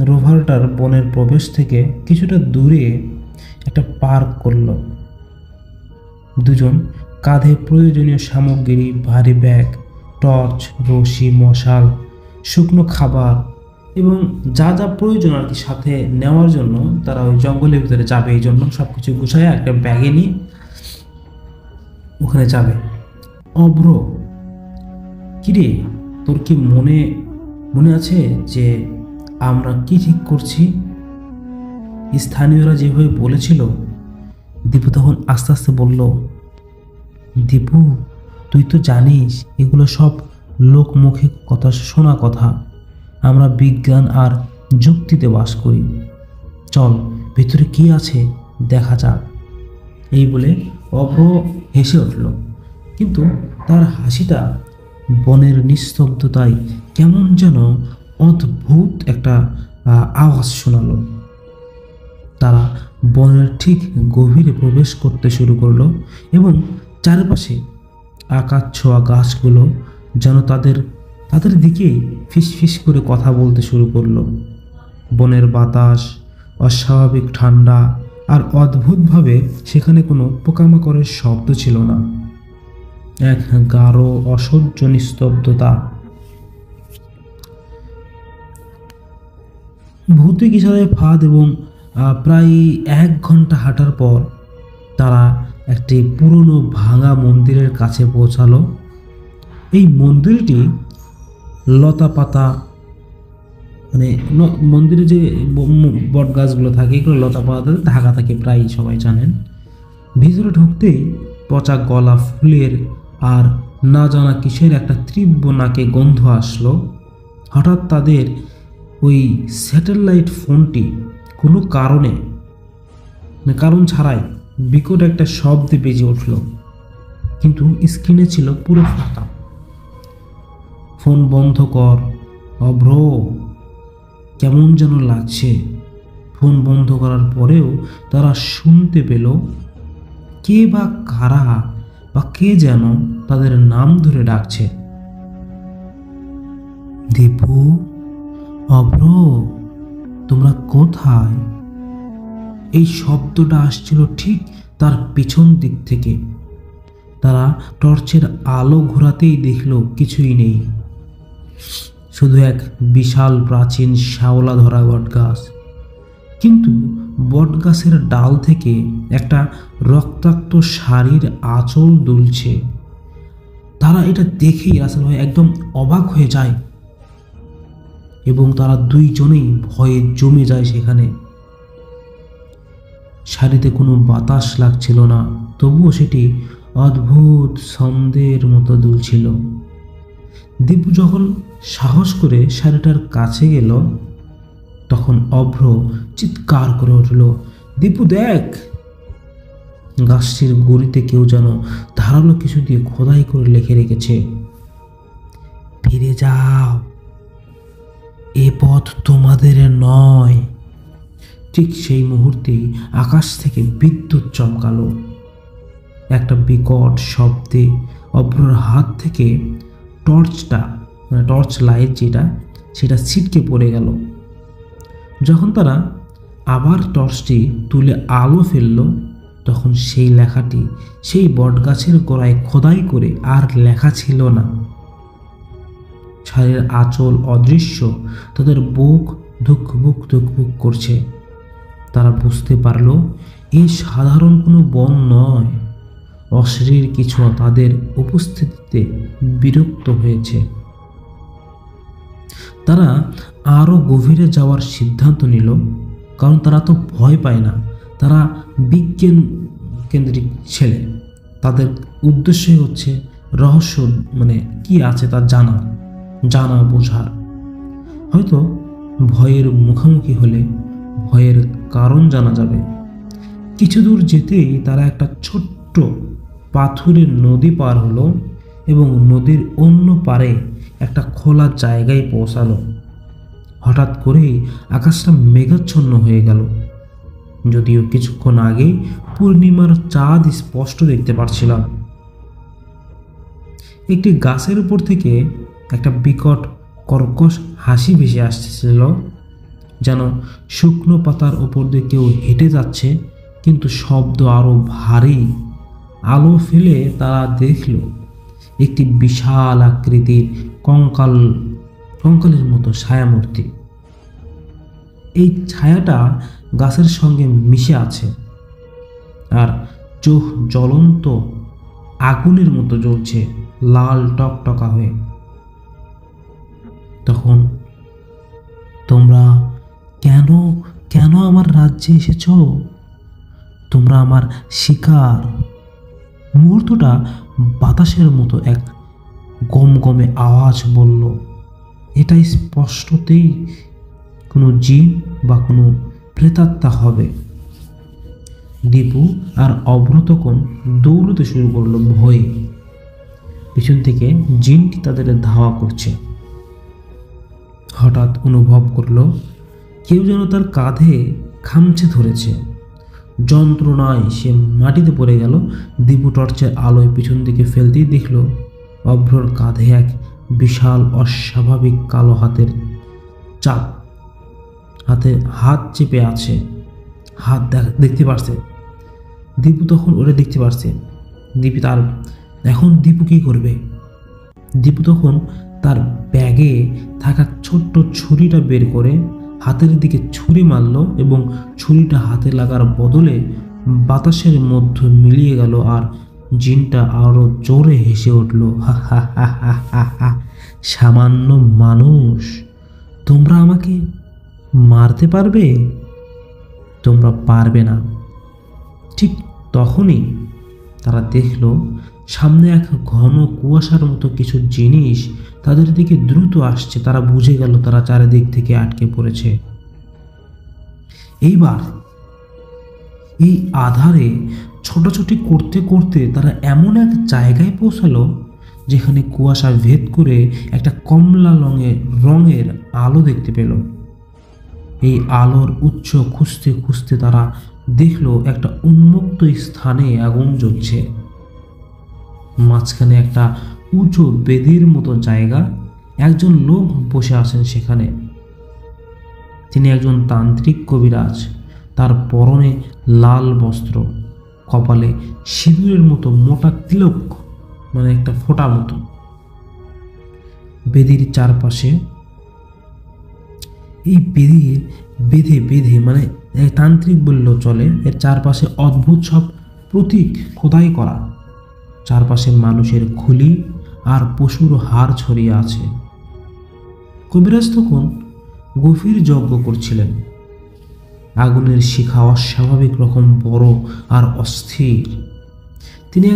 রোভারটার বনের প্রবেশ থেকে কিছুটা দূরে একটা পার্ক করল। 2 জন কাঁধে প্রয়োজনীয় সামগ্রী, ভারী ব্যাগ, টর্চ, রশি, মশাল, শুকনো খাবার এবং যা যা প্রয়োজন আর কি সাথে নেওয়ার জন্য তারা ওই জঙ্গলের ভিতরে যাবে, এই জন্য সব কিছু গুছায় একটা ব্যাগে নিয়ে ওখানে যাবে। অভ্র, কিরে তোর কি মনে আছে যে আমরা কি ঠিক করছি? স্থানীয়রা যেভাবে বলেছিল। দীপু তখন আস্তে আস্তে বলল, দীপু তুই তো জানিস এগুলো সব লোকমুখে কথা, শোনা কথা। আমরা বিজ্ঞান আর যুক্তিতে বাস করি। চল ভিতরে কি আছে দেখা যাক। এই বলে অভ্র হেসে উঠল, কিন্তু তার হাসিটা বনের নিস্তব্ধতায় কেমন যেন অদ্ভুত একটা আওয়াজ শোনালো। তারা বনের ঠিক গভীরে প্রবেশ করতে শুরু করলো এবং চারপাশে আকাশ ছোঁয়া গাছগুলো যেন তাদের দিকেই ফিসফিস করে কথা বলতে শুরু করলো। বনের বাতাস অস্বাভাবিক ঠান্ডা, আর অদ্ভুতভাবে সেখানে কোনো পোকামাকড়ের শব্দ ছিল না। এক গাঢ় অসহ্য নিস্তব্ধতা। ভৌতিক ইশারায় ফাঁদ এবং প্রায় 1 ঘন্টা হাঁটার পর তারা একটি পুরনো ভাঙা মন্দিরের কাছে পৌঁছালো। এই মন্দিরটি লতা পাতা, মানে মন্দিরে যে বট গাছগুলো থাকে এগুলো লতা পাতাতে ঢাকা থাকে, প্রায় সবাই জানেন। ভিতরে ঢুকতেই পচা গলা ফুলের আর না জানা কিসের একটা তীব্র নাকে গন্ধ আসলো। হঠাৎ তাদের ওই স্যাটেলাইট ফোনটি কোনো কারণ ছাড়াই বিকট একটা শব্দে বেজে উঠল, কিন্তু স্ক্রিনে ছিল পুরো ফাঁকা। ফোন বন্ধ কর অভ্র, কেমন যেন লাগছে। ফোন বন্ধ করার পরেও তারা শুনতে পেল কে বা কারা বা কে যেন তাদের নাম ধরে ডাকছে। দীপু, অভ্র, তোমরা কোথায়? এই শব্দটা আসছিল ঠিক তার পিছন দিক থেকে। তারা টর্চের আলো ঘোরাতেই দেখল কিছুই নেই, শুধু এক বিশাল প্রাচীন শ্যাওলা ধরা বটগাছ। কিন্তু বটগাছের ডাল থেকে একটা রক্তাক্ত শাড়ির আঁচল দুলছে। তারা এটা দেখেই রাসেল ভাই একদম অবাক হয়ে যায় এবং তারা দুইজনেই ভয়ে জমে যায় সেখানে। শাড়িতে কোনো বাতাস লাগছিল না, তবুও সেটি অদ্ভুত ছন্দের মতো দুলছিল। দীপু যখন সাহস করে শাড়িটার কাছে গেল তখন অভ্র চিৎকার করে উঠল, দীপু দেখ! গাছটির গুড়িতে কেউ যেন ধারালো কিছু দিয়ে খোদাই করে লিখে রেখেছে, ফিরে যাও, এ পথ তোমাদের নয়। ঠিক সেই মুহূর্তেই আকাশ থেকে বিদ্যুৎ চমকালো। একটা বিকট শব্দে অভ্রর হাত থেকে টর্চ লাইট সেটা ছিটকে পড়ে গেল। যখন তারা আবার টর্চটি তুলে আলো ফেলল তখন সেই লেখাটি সেই বটগাছের গোড়ায় খোদাই করে আর লেখা ছিল না। শাড়ির আঁচল অদৃশ্য, তাদের বুক ধুকভুক ধুকভুক করছে। তারা বুঝতে পারল এ সাধারণ কোনো বন নয়, অশরীর কিছু তাদের উপস্থিতিতে বিরক্ত হয়েছে। তারা আরও গভীরে যাওয়ার সিদ্ধান্ত নিল, কারণ তারা তো ভয় পায় না, তারা বিজ্ঞান কেন্দ্রিক ছেলে। তাদের উদ্দেশ্যই হচ্ছে রহস্য, মানে কি আছে তা জানা বোঝার। হয়তো ভয়ের মুখোমুখি হলে ভয়ের কারণ জানা যাবে। কিছু দূর যেতেই তারা একটা ছোট্ট পাথুরের নদী পার হলো এবং নদীর অন্য পারে একটা খোলা জায়গায় পৌঁছালো। হঠাৎ করেই আকাশটা মেঘাচ্ছন্ন হয়ে গেল, যদিও কিছুক্ষণ আগে পূর্ণিমার চাঁদ স্পষ্ট দেখতে পাচ্ছিলাম। একটি গাছের উপর থেকে একটা বিকট কর্কশ হাসি ভেসে আসছিল, যেন শুকনো পাতার ওপর দিয়ে কেউ হেঁটে যাচ্ছে, কিন্তু শব্দ আরো ভারী। আলো ফেলে তারা দেখল একটি বিশাল আকৃতির কঙ্কালের মতো ছায়ামূর্তি। এই ছায়াটা গাছের সঙ্গে মিশে আছে আর চোখ জ্বলন্ত আগুনের মতো জ্বলছে, লাল টকটকা হয়ে। তখন, তোমরা কেন আমার রাজ্যে এসেছ? তোমরা আমার শিকার। মুহূর্তটা বাতাসের মতো এক গমগমে আওয়াজ বলল। এটা স্পষ্টতেই কোনো জিন বা কোনো প্রেতাত্মা হবে। দীপু আর অভ্র তখন দৌড়তে শুরু করলো ভয়ে। পিছন থেকে জিনটি তাদের ধাওয়া করছে। হঠাৎ অনুভব করলো কেউ যেন তার কাঁধে খামচে ধরেছে। যন্ত্রণায় সে মাটিতে পড়ে গেল। দীপু টর্চের আলোয় পিছন দিকে ফেলতেই দেখল অভ্রর কাঁধে এক বিশাল অস্বাভাবিক কালো হাতে হাত চেপে আছে। হাত দেখতে পারছে দীপু, তখন ওরা দেখতে পারছে। এখন দীপু কি করবে? দীপু তখন তার ব্যাগে থাকা ছোট্ট ছুরিটা বের করে হাতের দিকে ছুরি মারল এবং ছুরিটা হাতে লাগার বদলে বাতাসের মধ্যে মিলিয়ে গেল আর জিনটা আরো জোরে হেসে উঠল, হা হা হা হা হা হা। সামান্য মানুষ, তোমরা আমাকে মারতে পারবে? তোমরা পারবে না। ঠিক তখনই তারা দেখল সামনে এক ঘন কুয়াশার মতো কিছু জিনিস তাদের দিকে দ্রুত আসছে। তারা বুঝে গেল তারা চারিদিক থেকে আটকে পড়েছে। এইবার এই আধারে ছোটাছুটি করতে করতে তারা এমন এক জায়গায় পৌঁছালো যেখানে কুয়াশা ভেদ করে একটা কমলা রঙের আলো দেখতে পেল। এই আলোর উৎস খুঁজতে খুঁজতে তারা দেখলো একটা উন্মুক্ত স্থানে আগুন জ্বলছে। মাঝখানে একটা উঁচু বেদির মতো জায়গা, একজন লোক বসে আছেন সেখানে। তিনি একজন তান্ত্রিক কবিরাজ। তার পরনে লাল বস্ত্র, কপালে সিঁদুরের মতো মোটা তিলক, মানে একটা ফোঁটা মতো। বেদির চারপাশে এই বেঁধে বেঁধে মানে তান্ত্রিক বললেও চলে, এর চারপাশে অদ্ভুত সব প্রতীক খোদাই করা। চারপাশে মানুষের খুলি আর পশুর হাড় ছড়িয়ে আছে। কবিরাজ তখন গভীর যজ্ঞ করছিলেন। আগুনের শিখা অস্বাভাবিক রকম বড় আর অস্থির। তিনি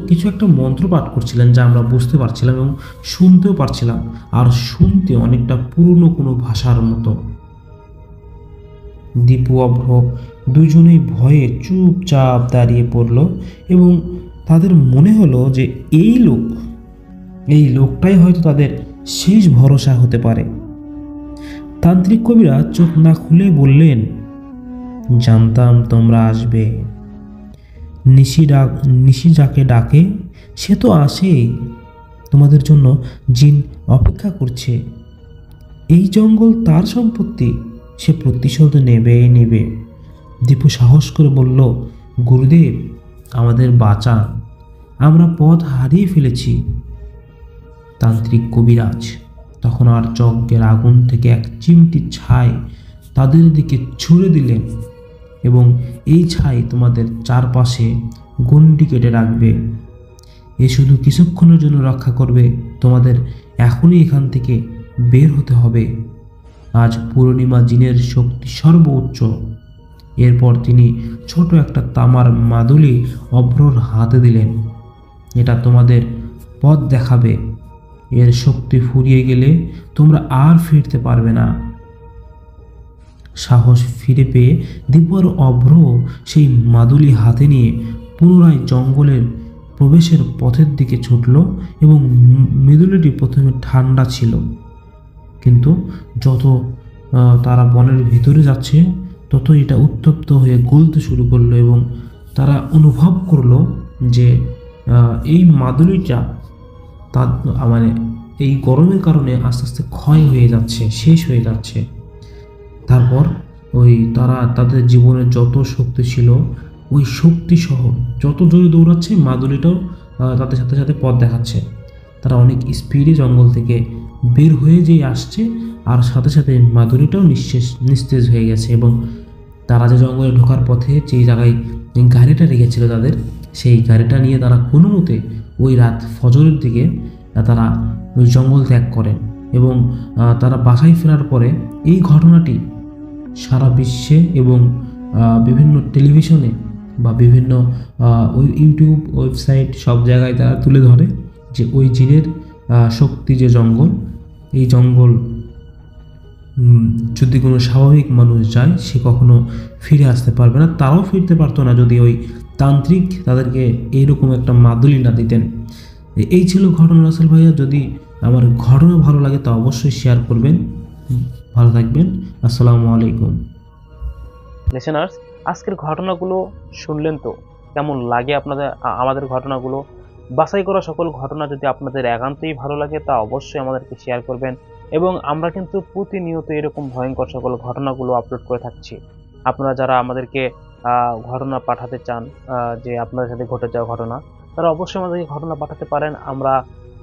কিছু একটা মন্ত্র পাঠ করছিলেন যা আমরা বুঝতে পারছিলাম এবং শুনতেও পারছিলাম, আর শুনতে অনেকটা পুরনো কোনো ভাষার মতো। দীপু অভ্র দুজনেই ভয়ে চুপচাপ দাঁড়িয়ে পড়ল এবং তাদের মনে হলো যে এই লোকটাই হয়তো তাদের শেষ ভরসা হতে পারে। তান্ত্রিক কবিরা চোখ না খুলে বললেন, জানতাম তোমরা আসবে। নিশি যাকে ডাকে সে তো আসেই। তোমাদের জন্য জিন অপেক্ষা করছে। এই জঙ্গল তার সম্পত্তি, সে প্রতিশোধ নেবে। দীপু সাহস করে বলল, গুরুদেব আমাদের বাঁচান, আমরা পথ হারিয়ে ফেলেছি। তান্ত্রিক কবিরাজ তখন আর যজ্ঞের আগুন থেকে এক চিমটি ছাই তাদের দিকে ছুড়ে দিলেন এবং এই ছাই তোমাদের চারপাশে গণ্ডি কেটে রাখবে। এ শুধু কিছুক্ষণের জন্য রক্ষা করবে। তোমাদের এখনই এখান থেকে বের হতে হবে। আজ পূর্ণিমা জিনের শক্তি সর্বোচ্চ। এরপর তিনি ছোট একটা তামার মাদুলি অভ্রর হাতে দিলেন। এটা তোমাদের পথ দেখাবে। এর শক্তি ফুরিয়ে গেলে তোমরা আর ফিরতে পারবে না। সাহস ফিরে পেয়ে দীপু আর অভ্র সেই মাদুলি হাতে নিয়ে পুনরায় জঙ্গলের প্রবেশের পথের দিকে ছুটল এবং মাদুলিটি প্রথমে ঠান্ডা ছিল, কিন্তু যত তারা বনের ভিতরে যাচ্ছে তত এটা উত্তপ্ত হয়ে গলতে শুরু করলো এবং তারা অনুভব করলো যে এই মাদুলিটা মানে এই গরমের কারণে আস্তে আস্তে ক্ষয় হয়ে যাচ্ছে, শেষ হয়ে যাচ্ছে। তারপর তাদের জীবনের যত শক্তি ছিল ওই শক্তি সহ যত জোরে দৌড়াচ্ছে মাদুলিটাও তাদের সাথে সাথে পথ দেখাচ্ছে। তারা অনেক স্পিডে জঙ্গল থেকে বের হয়ে যেই আসছে আর সাথে সাথে মাদুলিটাও নিস্তেজ হয়ে গেছে এবং তারা যে জঙ্গলে ঢোকার পথে যেই জায়গায় গাড়িটা রেখেছিল তাদের, সেই গাড়িটা নিয়ে তারা কোনো মতে ওই রাত ফজরের দিকে তারা ওই জঙ্গল ত্যাগ করেন এবং তারা বাসায় ফেরার পরে এই ঘটনাটি সারা বিশ্বে এবং বিভিন্ন টেলিভিশনে বা বিভিন্ন ইউটিউব ওয়েবসাইট সব জায়গায় তারা তুলে ধরে যে ওই জিনের শক্তি যে জঙ্গল, এই জঙ্গল যদি কোনো স্বাভাবিক মানুষ যায় সে কখনো ফিরে আসতে পারবে না। তারাও ফিরতে পারতো না যদি ওই তান্ত্রিক তাদেরকে এইরকম একটা মাদুলি না দিতেন। এই ছিল ঘটনা রাসেল ভাইয়া। যদি আমার ঘটনা ভালো লাগে তা অবশ্যই শেয়ার করবেন। ভালো থাকবেন। আসসালামু আলাইকুম। লিসেনার্স, আজকের ঘটনাগুলো শুনলেন তো কেমন লাগে আপনাদের? আমাদের ঘটনাগুলো বাছাই করা সকল ঘটনা যদি আপনাদের একান্তই ভালো লাগে তা অবশ্যই আমাদেরকে শেয়ার করবেন এবং আমরা কিন্তু প্রতিনিয়ত এরকম ভয়ঙ্কর সকল ঘটনাগুলো আপলোড করে থাকছি। আপনারা যারা আমাদেরকে ঘটনা পাঠাতে চান, যে আপনাদের সাথে ঘটে যাওয়া ঘটনা, তারা অবশ্যই আমাদেরকে ঘটনা পাঠাতে পারেন। আমরা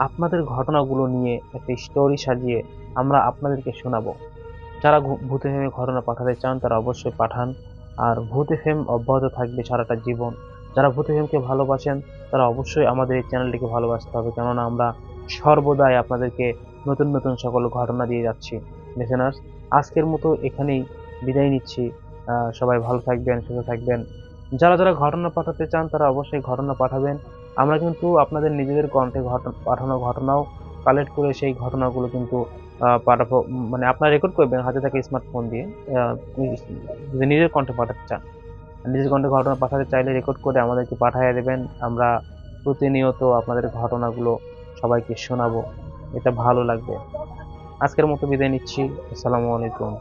আপনাদের ঘটনাগুলো নিয়ে একটা স্টোরি সাজিয়ে আমরা আপনাদেরকে শোনাবো। যারা ভূত এফএম ঘটনা পাঠাতে চান তারা অবশ্যই পাঠান। আর ভূত এফএম অব্যাহত থাকবে সারাটা জীবন। যারা ভূত এফএমকে ভালোবাসেন তারা অবশ্যই আমাদের এই চ্যানেলটিকে ভালোবাসতে হবে, কেননা আমরা সর্বদাই আপনাদেরকে নতুন নতুন সকল ঘটনা দিয়ে যাচ্ছি। লিসেনার্স, আজকের মতো এখানেই বিদায় নিচ্ছি। সবাই ভালো থাকবেন, সুস্থ থাকবেন। যারা যারা ঘটনা পাঠাতে চান তারা অবশ্যই ঘটনা পাঠাবেন। আমরা কিন্তু আপনাদের নিজেদের কণ্ঠে পাঠানো ঘটনাও কালেক্ট করে সেই ঘটনাগুলো কিন্তু পাঠাবো। মানে আপনারা রেকর্ড করবেন হাতে থাকা স্মার্টফোন দিয়ে। যদি নিজের কণ্ঠে পাঠাতে চান, নিজের কণ্ঠে ঘটনা পাঠাতে চাইলে রেকর্ড করে আমাদেরকে পাঠিয়ে দেবেন। আমরা প্রতিনিয়ত আপনাদের ঘটনাগুলো সবাইকে শোনাবো, এটা ভালো লাগবে। আজকের মতো বিদায় নিচ্ছি। আসসালামু আলাইকুম।